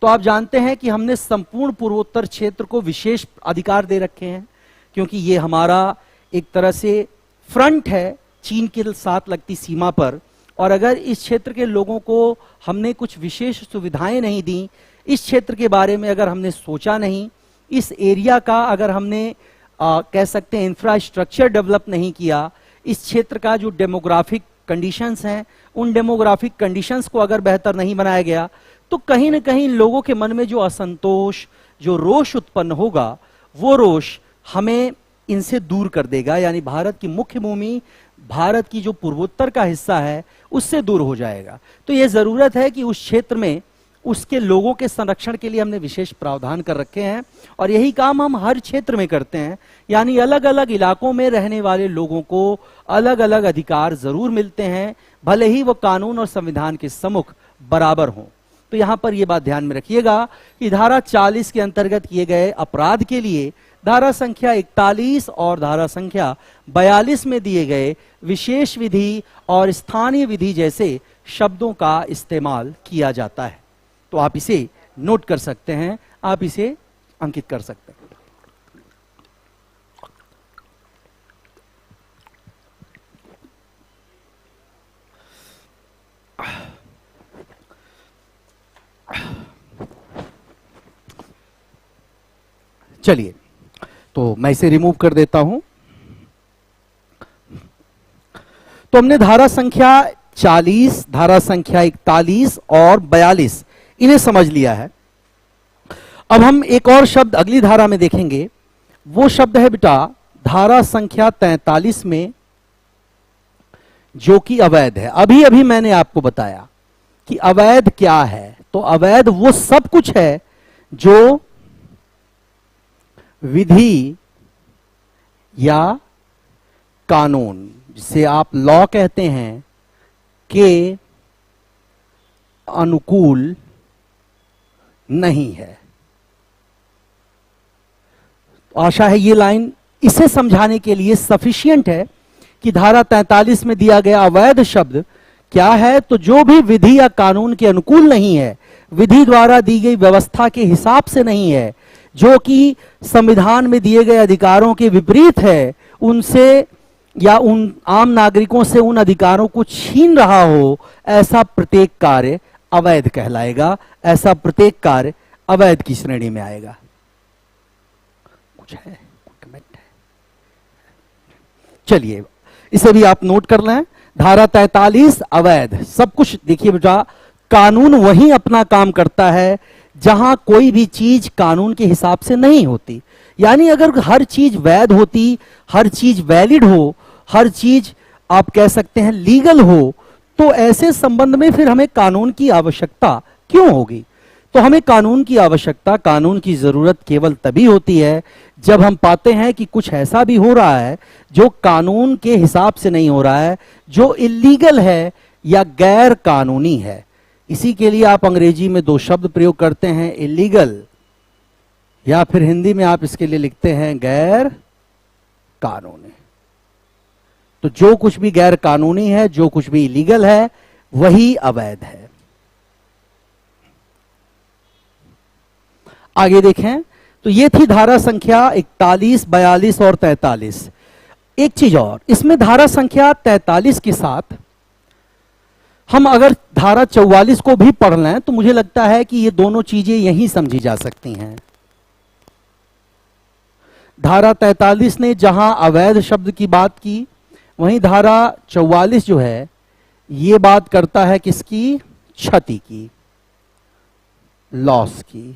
तो आप जानते हैं कि हमने संपूर्ण पूर्वोत्तर क्षेत्र को विशेष अधिकार दे रखे हैं, क्योंकि ये हमारा एक तरह से फ्रंट है चीन के साथ लगती सीमा पर। और अगर इस क्षेत्र के लोगों को हमने कुछ विशेष सुविधाएं नहीं दी, इस क्षेत्र के बारे में अगर हमने सोचा नहीं, इस एरिया का अगर हमने कह सकते हैं इंफ्रास्ट्रक्चर डेवलप नहीं किया, इस क्षेत्र का जो डेमोग्राफिक कंडीशंस हैं, उन डेमोग्राफिक कंडीशंस को अगर बेहतर नहीं बनाया गया, तो कहीं ना कहीं लोगों के मन में जो असंतोष, जो रोष उत्पन्न होगा, वो रोष हमें इनसे दूर कर देगा, यानी भारत की मुख्य भूमि, भारत की जो पूर्वोत्तर का हिस्सा है, उससे दूर हो जाएगा। तो यह जरूरत है कि उस क्षेत्र में उसके लोगों के संरक्षण के लिए हमने विशेष प्रावधान कर रखे हैं, और यही काम हम हर क्षेत्र में करते हैं। यानी अलग अलग इलाकों में रहने वाले लोगों को अलग अलग अधिकार जरूर मिलते हैं, भले ही वो कानून और संविधान के सम्मुख बराबर हों। तो यहां पर यह बात ध्यान में रखिएगा कि धारा 40 के अंतर्गत किए गए अपराध के लिए धारा संख्या 41 और धारा संख्या 42 में दिए गए विशेष विधि और स्थानीय विधि जैसे शब्दों का इस्तेमाल किया जाता है। तो आप इसे नोट कर सकते हैं, आप इसे अंकित कर सकते हैं। चलिए, तो मैं इसे रिमूव कर देता हूं। तो हमने धारा संख्या 40, धारा संख्या 41 और 42 इन्हें समझ लिया है। अब हम एक और शब्द अगली धारा में देखेंगे। वो शब्द है बेटा धारा संख्या 43 में, जो कि अवैध है। अभी अभी मैंने आपको बताया कि अवैध क्या है। तो अवैध वो सब कुछ है जो विधि या कानून, जिसे आप लॉ कहते हैं, के अनुकूल नहीं है। आशा है ये लाइन इसे समझाने के लिए सफिशिएंट है कि धारा 43 में दिया गया अवैध शब्द क्या है। तो जो भी विधि या कानून के अनुकूल नहीं है, विधि द्वारा दी गई व्यवस्था के हिसाब से नहीं है, जो कि संविधान में दिए गए अधिकारों के विपरीत है, उनसे या उन आम नागरिकों से उन अधिकारों को छीन रहा हो, ऐसा प्रत्येक कार्य अवैध कहलाएगा। ऐसा प्रत्येक कार्य अवैध की श्रेणी में आएगा। कुछ है कमेंट है? चलिए, इसे भी आप नोट कर लें। धारा 43 अवैध सब कुछ। देखिए बेटा, कानून वही अपना काम करता है जहां कोई भी चीज कानून के हिसाब से नहीं होती। यानी अगर हर चीज वैध होती, हर चीज वैलिड हो, हर चीज आप कह सकते हैं लीगल हो, तो ऐसे संबंध में फिर हमें कानून की आवश्यकता क्यों होगी? तो हमें कानून की आवश्यकता, कानून की जरूरत केवल तभी होती है जब हम पाते हैं कि कुछ ऐसा भी हो रहा है जो कानून के हिसाब से नहीं हो रहा है, जो इल्लीगल है या गैर कानूनी है। इसी के लिए आप अंग्रेजी में दो शब्द प्रयोग करते हैं, इलीगल, या फिर हिंदी में आप इसके लिए लिखते हैं गैर कानूनी। तो जो कुछ भी गैर कानूनी है, जो कुछ भी इलीगल है, वही अवैध है। आगे देखें तो ये थी धारा संख्या 41, 42 और 43। एक चीज और, इसमें धारा संख्या 43 के साथ हम अगर धारा 44 को भी पढ़ लें तो मुझे लगता है कि ये दोनों चीजें यहीं समझी जा सकती हैं। धारा 43 ने जहां अवैध शब्द की बात की, वहीं धारा 44 जो है ये बात करता है किसकी? क्षति की, लॉस की।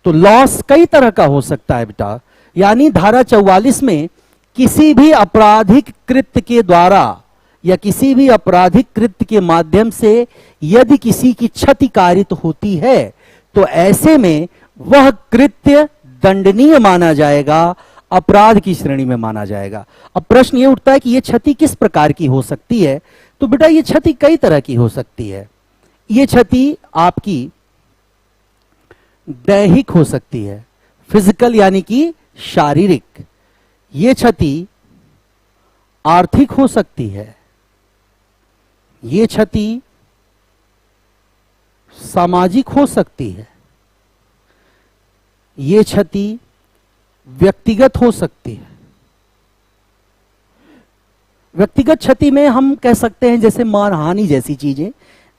तो लॉस कई तरह का हो सकता है बेटा। यानी धारा 44 में किसी भी आपराधिक कृत्य के द्वारा या किसी भी आपराधिक कृत्य के माध्यम से यदि किसी की क्षति कारित होती है तो ऐसे में वह कृत्य दंडनीय माना जाएगा, अपराध की श्रेणी में माना जाएगा। अब प्रश्न यह उठता है कि यह क्षति किस प्रकार की हो सकती है। तो बेटा यह क्षति कई तरह की हो सकती है। यह क्षति आपकी दैहिक हो सकती है, फिजिकल यानी कि शारीरिक। यह क्षति आर्थिक हो सकती है, यह क्षति सामाजिक हो सकती है, यह क्षति व्यक्तिगत हो सकती है। व्यक्तिगत क्षति में हम कह सकते हैं जैसे मानहानि जैसी चीजें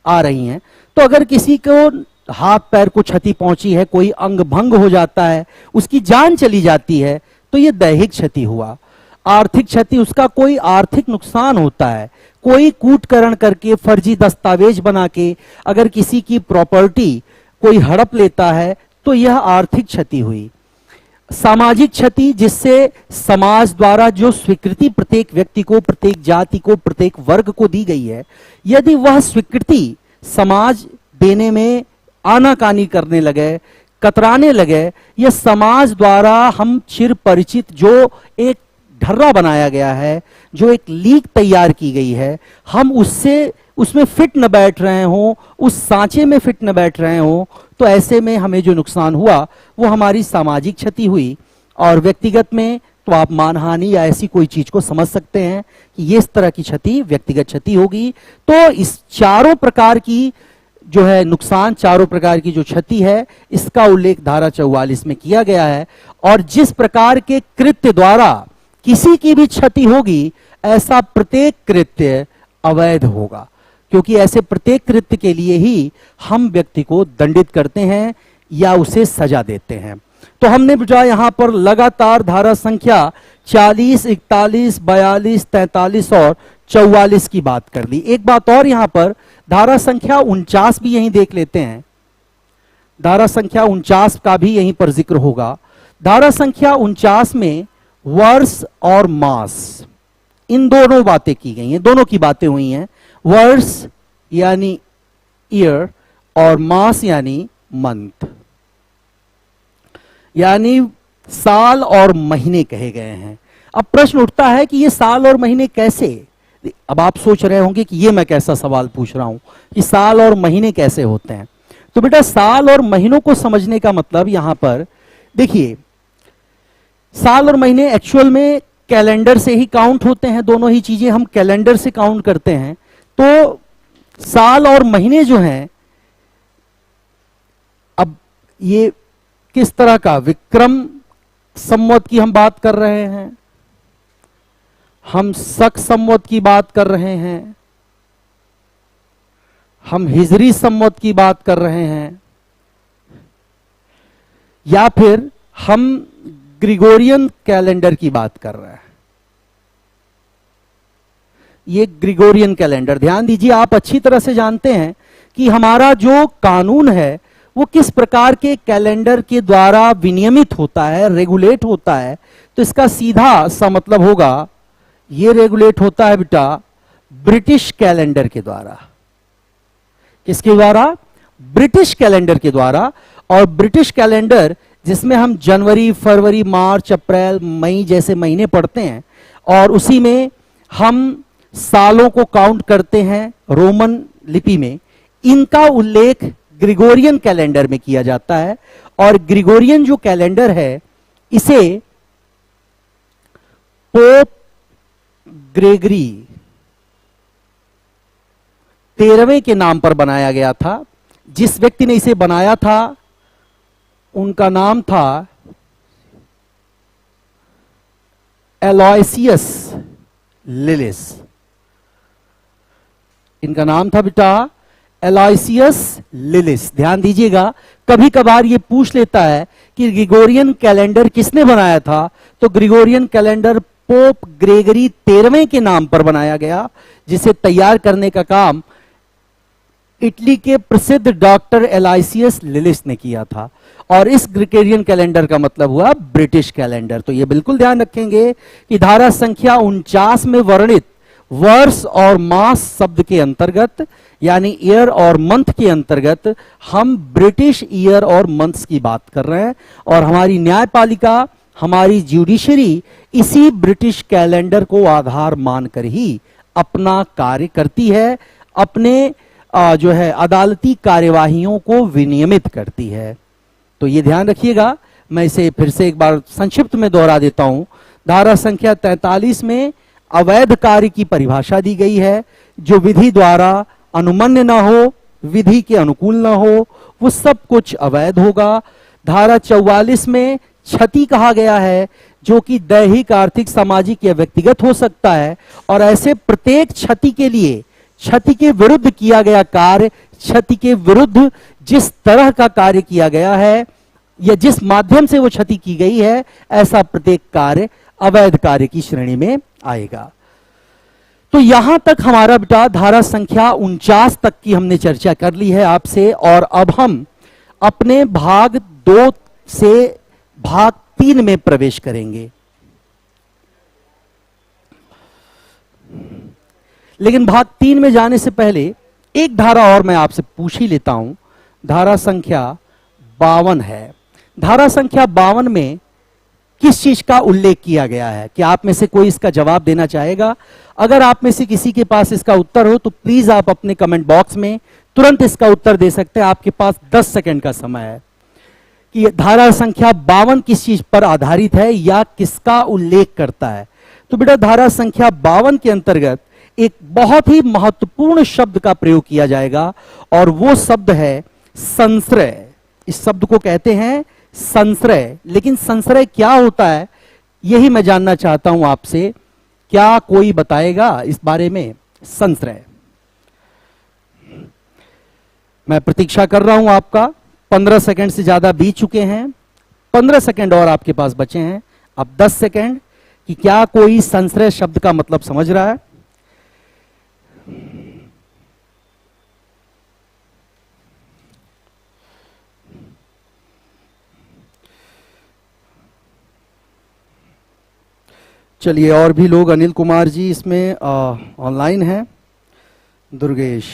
आ रही हैं। तो अगर किसी को हाथ पैर को क्षति पहुंची है, कोई अंग भंग हो जाता है, उसकी जान चली जाती है, तो यह दैहिक क्षति हुआ। आर्थिक क्षति, उसका कोई आर्थिक नुकसान होता है, कोई कूटकरण करके फर्जी दस्तावेज बना के अगर किसी की प्रॉपर्टी कोई हड़प लेता है तो यह आर्थिक क्षति हुई। सामाजिक क्षति, जिससे समाज द्वारा जो स्वीकृति प्रत्येक व्यक्ति को, प्रत्येक जाति को, प्रत्येक वर्ग को दी गई है, यदि वह स्वीकृति समाज देने में आनाकानी करने लगे, कतराने लगे, यह समाज द्वारा हम चिर परिचित जो एक ढर्रा बनाया गया है, जो एक लीक तैयार की गई है, हम उसमें फिट न बैठ रहे हों, उस सांचे में फिट न बैठ रहे हों, तो ऐसे में हमें जो नुकसान हुआ वो हमारी सामाजिक क्षति हुई। और व्यक्तिगत में तो आप मानहानि या ऐसी कोई चीज को समझ सकते हैं कि ये इस तरह की क्षति व्यक्तिगत क्षति होगी। तो इस चारों प्रकार की जो है नुकसान, चारों प्रकार की जो क्षति है, इसका उल्लेख धारा 44 में किया गया है। और जिस प्रकार के कृत्य द्वारा किसी की भी क्षति होगी, ऐसा प्रत्येक कृत्य अवैध होगा, क्योंकि ऐसे प्रत्येक कृत्य के लिए ही हम व्यक्ति को दंडित करते हैं या उसे सजा देते हैं। तो हमने जो यहां पर लगातार धारा संख्या 40, 41, 42, 43 और 44 की बात कर ली। एक बात और यहां पर धारा संख्या 49 भी यहीं देख लेते हैं। धारा संख्या 49 का भी यहीं पर जिक्र होगा। धारा संख्या 49 में वर्ष और मास, इन दोनों बातें की गई हैं, दोनों की बातें हुई हैं। वर्ष यानी ईयर और मास यानी मंथ, यानी साल और महीने कहे गए हैं। अब प्रश्न उठता है कि ये साल और महीने कैसे। अब आप सोच रहे होंगे कि ये मैं कैसा सवाल पूछ रहा हूं कि साल और महीने कैसे होते हैं। तो बेटा साल और महीनों को समझने का मतलब यहां पर देखिए, साल और महीने एक्चुअल में कैलेंडर से ही काउंट होते हैं, दोनों ही चीजें हम कैलेंडर से काउंट करते हैं। तो साल और महीने जो हैं, अब ये किस तरह का, विक्रम संवत की हम बात कर रहे हैं, हम शक संवत की बात कर रहे हैं, हम हिजरी संवत की बात कर रहे हैं, या फिर हम ग्रिगोरियन कैलेंडर की बात कर रहे हैं। ये ग्रिगोरियन कैलेंडर, ध्यान दीजिए, आप अच्छी तरह से जानते हैं कि हमारा जो कानून है वो किस प्रकार के कैलेंडर के द्वारा विनियमित होता है, रेगुलेट होता है। तो इसका सीधा सा मतलब होगा, ये रेगुलेट होता है बेटा ब्रिटिश कैलेंडर के द्वारा। किसके द्वारा? ब्रिटिश कैलेंडर के द्वारा। और ब्रिटिश कैलेंडर जिसमें हम जनवरी, फरवरी, मार्च, अप्रैल, मई जैसे महीने पढ़ते हैं, और उसी में हम सालों को काउंट करते हैं रोमन लिपि में, इनका उल्लेख ग्रिगोरियन कैलेंडर में किया जाता है। और ग्रिगोरियन जो कैलेंडर है, इसे पोप ग्रेगरी 13वें के नाम पर बनाया गया था। जिस व्यक्ति ने इसे बनाया था उनका नाम था एलोयसियस लिलिस। इनका नाम था बेटा एलोयसियस लिलिस। ध्यान दीजिएगा, कभी कभार ये पूछ लेता है कि ग्रिगोरियन कैलेंडर किसने बनाया था, तो ग्रिगोरियन कैलेंडर पोप ग्रेगरी 13वें के नाम पर बनाया गया, जिसे तैयार करने का काम इटली के प्रसिद्ध डॉक्टर एलोयसियस लिलिस ने किया था। और इस ग्रिगोरियन कैलेंडर का मतलब हुआ ब्रिटिश कैलेंडर। तो ये बिल्कुल ध्यान रखेंगे कि धारा संख्या 49 में वर्णित वर्ष और मास शब्द के अंतर्गत यानी ईयर और मंथ के अंतर्गत हम ब्रिटिश ईयर और मंथ्स की बात कर रहे हैं और हमारी न्यायपालिका, हमारी ज्यूडिशरी इसी ब्रिटिश कैलेंडर को आधार मानकर ही अपना कार्य करती है, अपने जो है अदालती कार्यवाहियों को विनियमित करती है। तो ये ध्यान रखिएगा। मैं इसे फिर से एक बार संक्षिप्त में दोहरा देता हूं। धारा संख्या 43 में अवैध कार्य की परिभाषा दी गई है। जो विधि द्वारा अनुमन्य ना हो, विधि के अनुकूल ना हो, वो सब कुछ अवैध होगा। धारा 44 में क्षति कहा गया है, जो कि दैहिक, आर्थिक, सामाजिक या व्यक्तिगत हो सकता है और ऐसे प्रत्येक क्षति के लिए क्षति के विरुद्ध किया गया कार्य, क्षति के विरुद्ध जिस तरह का कार्य किया गया है या जिस माध्यम से वो क्षति की गई है, ऐसा प्रत्येक कार्य अवैध कार्य की श्रेणी में आएगा। तो यहां तक हमारा बेटा धारा संख्या 49 तक की हमने चर्चा कर ली है आपसे और अब हम अपने भाग 2 से भाग 3 में प्रवेश करेंगे। लेकिन भाग 3 में जाने से पहले एक धारा और मैं आपसे पूछ ही लेता हूं। धारा संख्या 52 है। धारा संख्या 52 में किस चीज का उल्लेख किया गया है? कि आप में से कोई इसका जवाब देना चाहेगा? अगर आप में से किसी के पास इसका उत्तर हो तो प्लीज आप अपने कमेंट बॉक्स में तुरंत इसका उत्तर दे सकते हैं। आपके पास 10 सेकंड का समय है कि धारा संख्या 52 किस चीज पर आधारित है या किसका उल्लेख करता है। तो बेटा धारा संख्या 52 के अंतर्गत एक बहुत ही महत्वपूर्ण शब्द का प्रयोग किया जाएगा और वो शब्द है संश्रय। इस शब्द को कहते हैं संश्रय। लेकिन संश्रय क्या होता है यही मैं जानना चाहता हूं आपसे। क्या कोई बताएगा इस बारे में? संश्रय, मैं प्रतीक्षा कर रहा हूं आपका। 15 सेकंड से ज्यादा बीत चुके हैं। 15 सेकंड और आपके पास बचे हैं। अब 10 सेकंड कि क्या कोई संश्रय शब्द का मतलब समझ रहा है? चलिए, और भी लोग, अनिल कुमार जी इसमें ऑनलाइन हैं। दुर्गेश,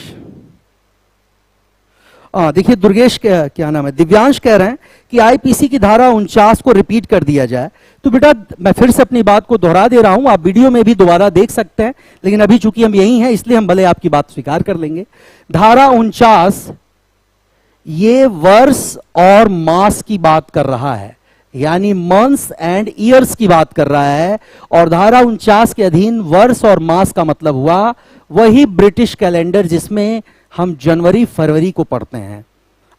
देखिए दुर्गेश क्या नाम है, दिव्यांश कह रहे हैं कि आईपीसी की धारा 49 को रिपीट कर दिया जाए। तो बेटा मैं फिर से अपनी बात को दोहरा दे रहा हूं, आप वीडियो में भी दोबारा देख सकते हैं, लेकिन अभी चूंकि हम यही हैं इसलिए हम भले आपकी बात स्वीकार कर लेंगे। धारा 49 ये वर्ष और मास की बात कर रहा है, यानी मंथ्स एंड ईयर्स की बात कर रहा है। और धारा 49 के अधीन वर्ष और मास का मतलब हुआ वही ब्रिटिश कैलेंडर जिसमें हम जनवरी फरवरी को पढ़ते हैं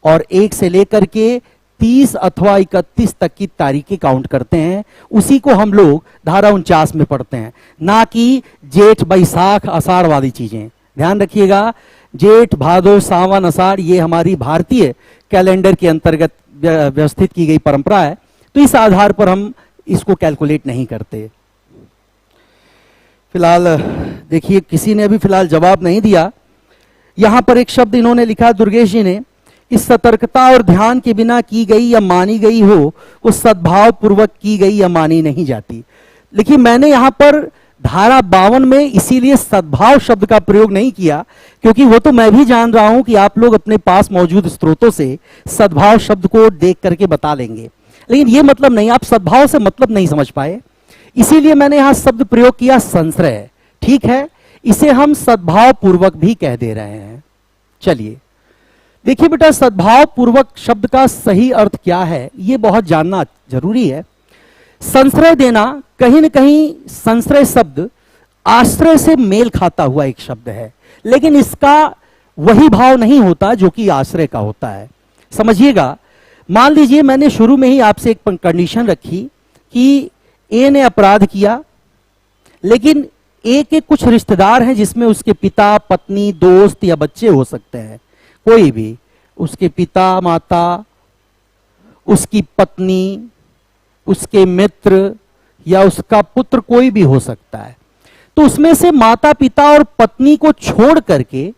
और 1 से लेकर के 30 अथवा 31 तक की तारीखें काउंट करते हैं, उसी को हम लोग धारा 49 में पढ़ते हैं, ना कि जेठ बैसाख आषाढ़ वाली चीजें। ध्यान रखिएगा, जेठ भादो सावन आषाढ़ ये हमारी भारतीय कैलेंडर के अंतर्गत व्यवस्थित की गई परंपरा है, तो इस आधार पर हम इसको कैलकुलेट नहीं करते। फिलहाल देखिए किसी ने अभी फिलहाल जवाब नहीं दिया। यहां पर एक शब्द इन्होंने लिखा दुर्गेश जी ने, इस सतर्कता और ध्यान के बिना की गई या मानी गई हो वो सद्भाव पूर्वक की गई या मानी नहीं जाती। देखिए मैंने यहां पर धारा 52 में इसीलिए सद्भाव शब्द का प्रयोग नहीं किया क्योंकि वो तो मैं भी जान रहा हूं कि आप लोग अपने पास मौजूद स्रोतों से सद्भाव शब्द को देख करके बता लेंगे, लेकिन ये मतलब नहीं, आप सद्भाव से मतलब नहीं समझ पाए, इसीलिए मैंने यहां शब्द प्रयोग किया संश्रय। ठीक है, इसे हम सद्भाव पूर्वक भी कह दे रहे हैं। चलिए देखिए बेटा, सद्भाव पूर्वक शब्द का सही अर्थ क्या है यह बहुत जानना जरूरी है। संश्रय देना, कहीं ना कहीं संश्रय शब्द आश्रय से मेल खाता हुआ एक शब्द है, लेकिन इसका वही भाव नहीं होता जो कि आश्रय का होता है। समझिएगा, मान लीजिए मैंने शुरू में ही आपसे एक कंडीशन रखी कि ए ने अपराध किया, लेकिन ए के कुछ रिश्तेदार हैं जिसमें उसके पिता, पत्नी, दोस्त या बच्चे हो सकते हैं, कोई भी, उसके पिता, माता, उसकी पत्नी, उसके मित्र या उसका पुत्र, कोई भी हो सकता है। तो उसमें से माता, पिता और पत्नी को छोड़ करके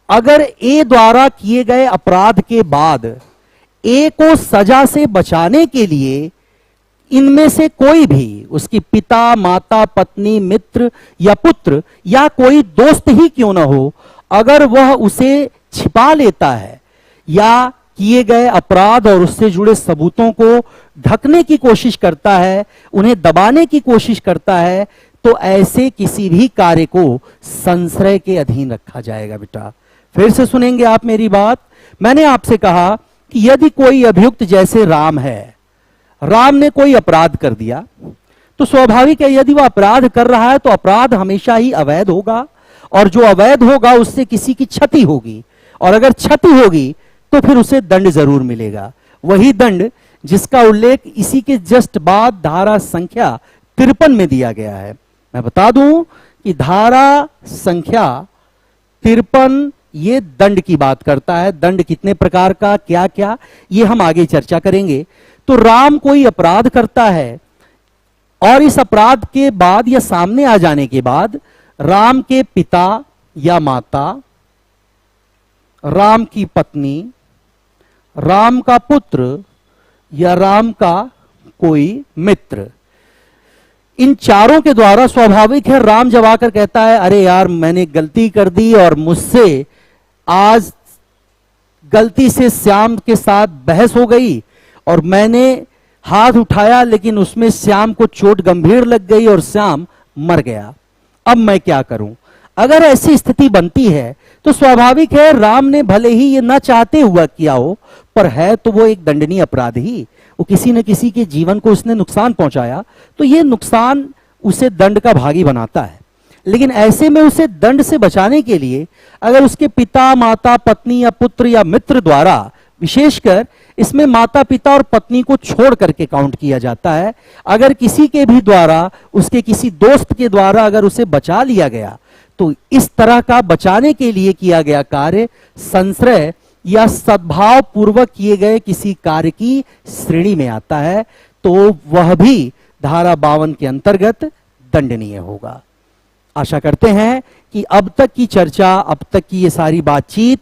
अगर ए द्वारा किए गए अपराध के बाद ए को सजा से बचाने के लिए इनमें से कोई भी, उसकी पिता, माता, पत्नी, मित्र या पुत्र या कोई दोस्त ही क्यों ना हो, अगर वह उसे छिपा लेता है या किए गए अपराध और उससे जुड़े सबूतों को ढकने की कोशिश करता है, उन्हें दबाने की कोशिश करता है, तो ऐसे किसी भी कार्य को संश्रय के अधीन रखा जाएगा। बेटा फिर से सुनेंगे आप मेरी बात। मैंने आपसे कहा कि यदि कोई अभियुक्त जैसे राम है, राम ने कोई अपराध कर दिया, तो स्वाभाविक है यदि वह अपराध कर रहा है तो अपराध हमेशा ही अवैध होगा, और जो अवैध होगा उससे किसी की क्षति होगी, और अगर क्षति होगी तो फिर उसे दंड जरूर मिलेगा। वही दंड जिसका उल्लेख इसी के जस्ट बाद धारा संख्या 53 में दिया गया है। मैं बता दूं कि धारा संख्या 53 ये दंड की बात करता है। दंड कितने प्रकार का, क्या क्या, ये हम आगे चर्चा करेंगे। तो राम कोई अपराध करता है और इस अपराध के बाद या सामने आ जाने के बाद राम के पिता या माता, राम की पत्नी, राम का पुत्र या राम का कोई मित्र, इन चारों के द्वारा, स्वाभाविक है राम जब आकर कहता है अरे यार मैंने गलती कर दी और मुझसे आज गलती से श्याम के साथ बहस हो गई और मैंने हाथ उठाया लेकिन उसमें श्याम को चोट गंभीर लग गई और श्याम मर गया, अब मैं क्या करूं। अगर ऐसी स्थिति बनती है तो स्वाभाविक है राम ने भले ही ये ना चाहते हुआ किया हो, पर है तो वो एक दंडनीय अपराध ही, वो किसी न किसी के जीवन को उसने नुकसान पहुंचाया, तो ये नुकसान उसे दंड का भागी बनाता है। लेकिन ऐसे में उसे दंड से बचाने के लिए अगर उसके पिता, माता, पत्नी या पुत्र या मित्र द्वारा, विशेषकर इसमें माता, पिता और पत्नी को छोड़ करके काउंट किया जाता है, अगर किसी के भी द्वारा, उसके किसी दोस्त के द्वारा अगर उसे बचा लिया गया, तो इस तरह का बचाने के लिए किया गया कार्य संश्रय या सद्भाव पूर्वक किए गए किसी कार्य की श्रेणी में आता है, तो वह भी धारा 52 के अंतर्गत दंडनीय होगा। आशा करते हैं कि अब तक की चर्चा, अब तक की ये सारी बातचीत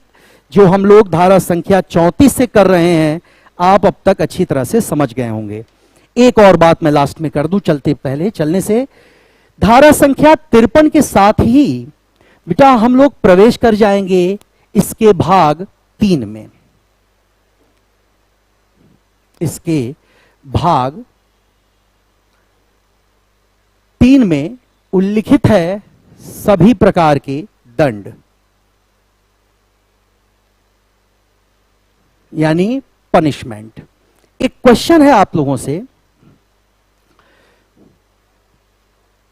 जो हम लोग धारा संख्या 34 से कर रहे हैं, आप अब तक अच्छी तरह से समझ गए होंगे। एक और बात मैं लास्ट में कर दूं चलने से, धारा संख्या 53 के साथ ही बेटा हम लोग प्रवेश कर जाएंगे इसके भाग 3 में। इसके भाग 3 में उल्लिखित है सभी प्रकार के दंड, यानी पनिशमेंट। एक क्वेश्चन है आप लोगों से,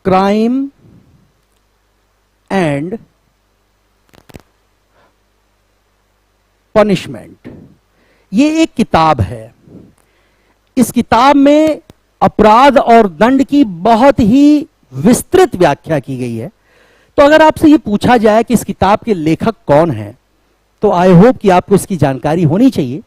क्राइम एंड पनिशमेंट, ये एक किताब है। इस किताब में अपराध और दंड की बहुत ही विस्तृत व्याख्या की गई है। तो अगर आपसे ये पूछा जाए कि इस किताब के लेखक कौन हैं, तो आई होप कि आपको इसकी जानकारी होनी चाहिए।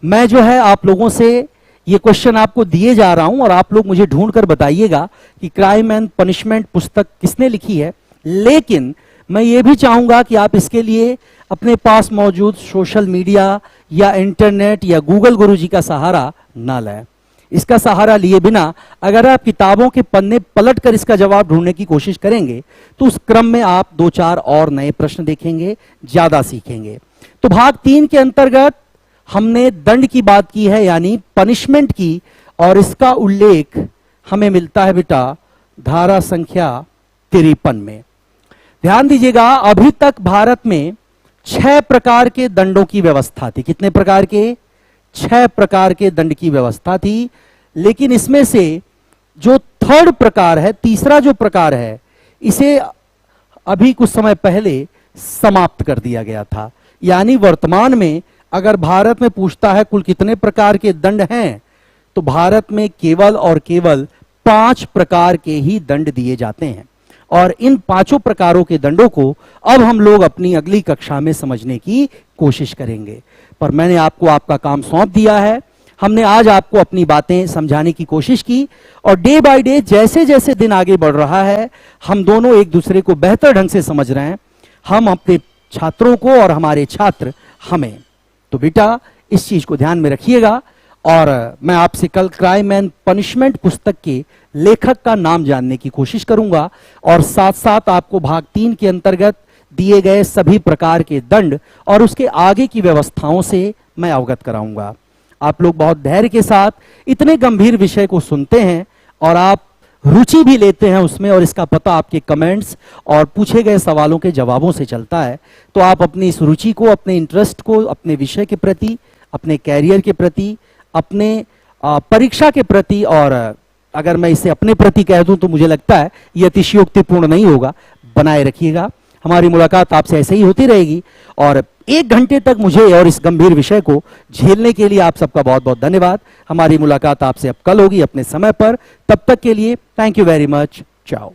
मैं जो है आप लोगों से ये क्वेश्चन आपको दिए जा रहा हूं और आप लोग मुझे ढूंढ कर बताइएगा कि क्राइम एंड पनिशमेंट पुस्तक किसने लिखी है। लेकिन मैं ये भी चाहूंगा कि आप इसके लिए अपने पास मौजूद सोशल मीडिया या इंटरनेट या गूगल गुरुजी का सहारा ना लें। इसका सहारा लिए बिना अगर आप किताबों के पन्ने पलट कर इसका जवाब ढूंढने की कोशिश करेंगे तो उस क्रम में आप 2-4 और नए प्रश्न देखेंगे, ज्यादा सीखेंगे। तो भाग 3 के अंतर्गत हमने दंड की बात की है, यानी पनिशमेंट की, और इसका उल्लेख हमें मिलता है बेटा धारा संख्या 53 में। ध्यान दीजिएगा, अभी तक भारत में 6 प्रकार के दंडों की व्यवस्था थी। कितने प्रकार के? 6 प्रकार के दंड की व्यवस्था थी। लेकिन इसमें से जो थर्ड प्रकार है, तीसरा जो प्रकार है, इसे अभी कुछ समय पहले समाप्त कर दिया गया था। यानी वर्तमान में अगर भारत में पूछता है कुल कितने प्रकार के दंड हैं, तो भारत में केवल और केवल 5 प्रकार के ही दंड दिए जाते हैं। और इन 5 प्रकारों के दंडों को अब हम लोग अपनी अगली कक्षा में समझने की कोशिश करेंगे। पर मैंने आपको आपका काम सौंप दिया है। हमने आज आपको अपनी बातें समझाने की कोशिश की, और डे बाय डे जैसे जैसे दिन आगे बढ़ रहा है, हम दोनों एक दूसरे को बेहतर ढंग से समझ रहे हैं, हम अपने छात्रों को और हमारे छात्र हमें। तो बेटा इस चीज को ध्यान में रखिएगा और मैं आपसे कल क्राइम एंड पनिशमेंट पुस्तक के लेखक का नाम जानने की कोशिश करूंगा और साथ साथ आपको भाग 3 के अंतर्गत दिए गए सभी प्रकार के दंड और उसके आगे की व्यवस्थाओं से मैं अवगत कराऊंगा। आप लोग बहुत धैर्य के साथ इतने गंभीर विषय को सुनते हैं और आप रुचि भी लेते हैं उसमें, और इसका पता आपके कमेंट्स और पूछे गए सवालों के जवाबों से चलता है। तो आप अपनी इस रुचि को, अपने इंटरेस्ट को अपने विषय के प्रति, अपने कैरियर के प्रति, अपने परीक्षा के प्रति, और अगर मैं इसे अपने प्रति कह दूं तो मुझे लगता है ये अतिशयोक्तिपूर्ण नहीं होगा, बनाए रखिएगा। हमारी मुलाकात आपसे ऐसे ही होती रहेगी और 1 घंटे तक मुझे और इस गंभीर विषय को झेलने के लिए आप सबका बहुत बहुत धन्यवाद। हमारी मुलाकात आपसे अब कल होगी अपने समय पर। तब तक के लिए थैंक यू वेरी मच। चाओ।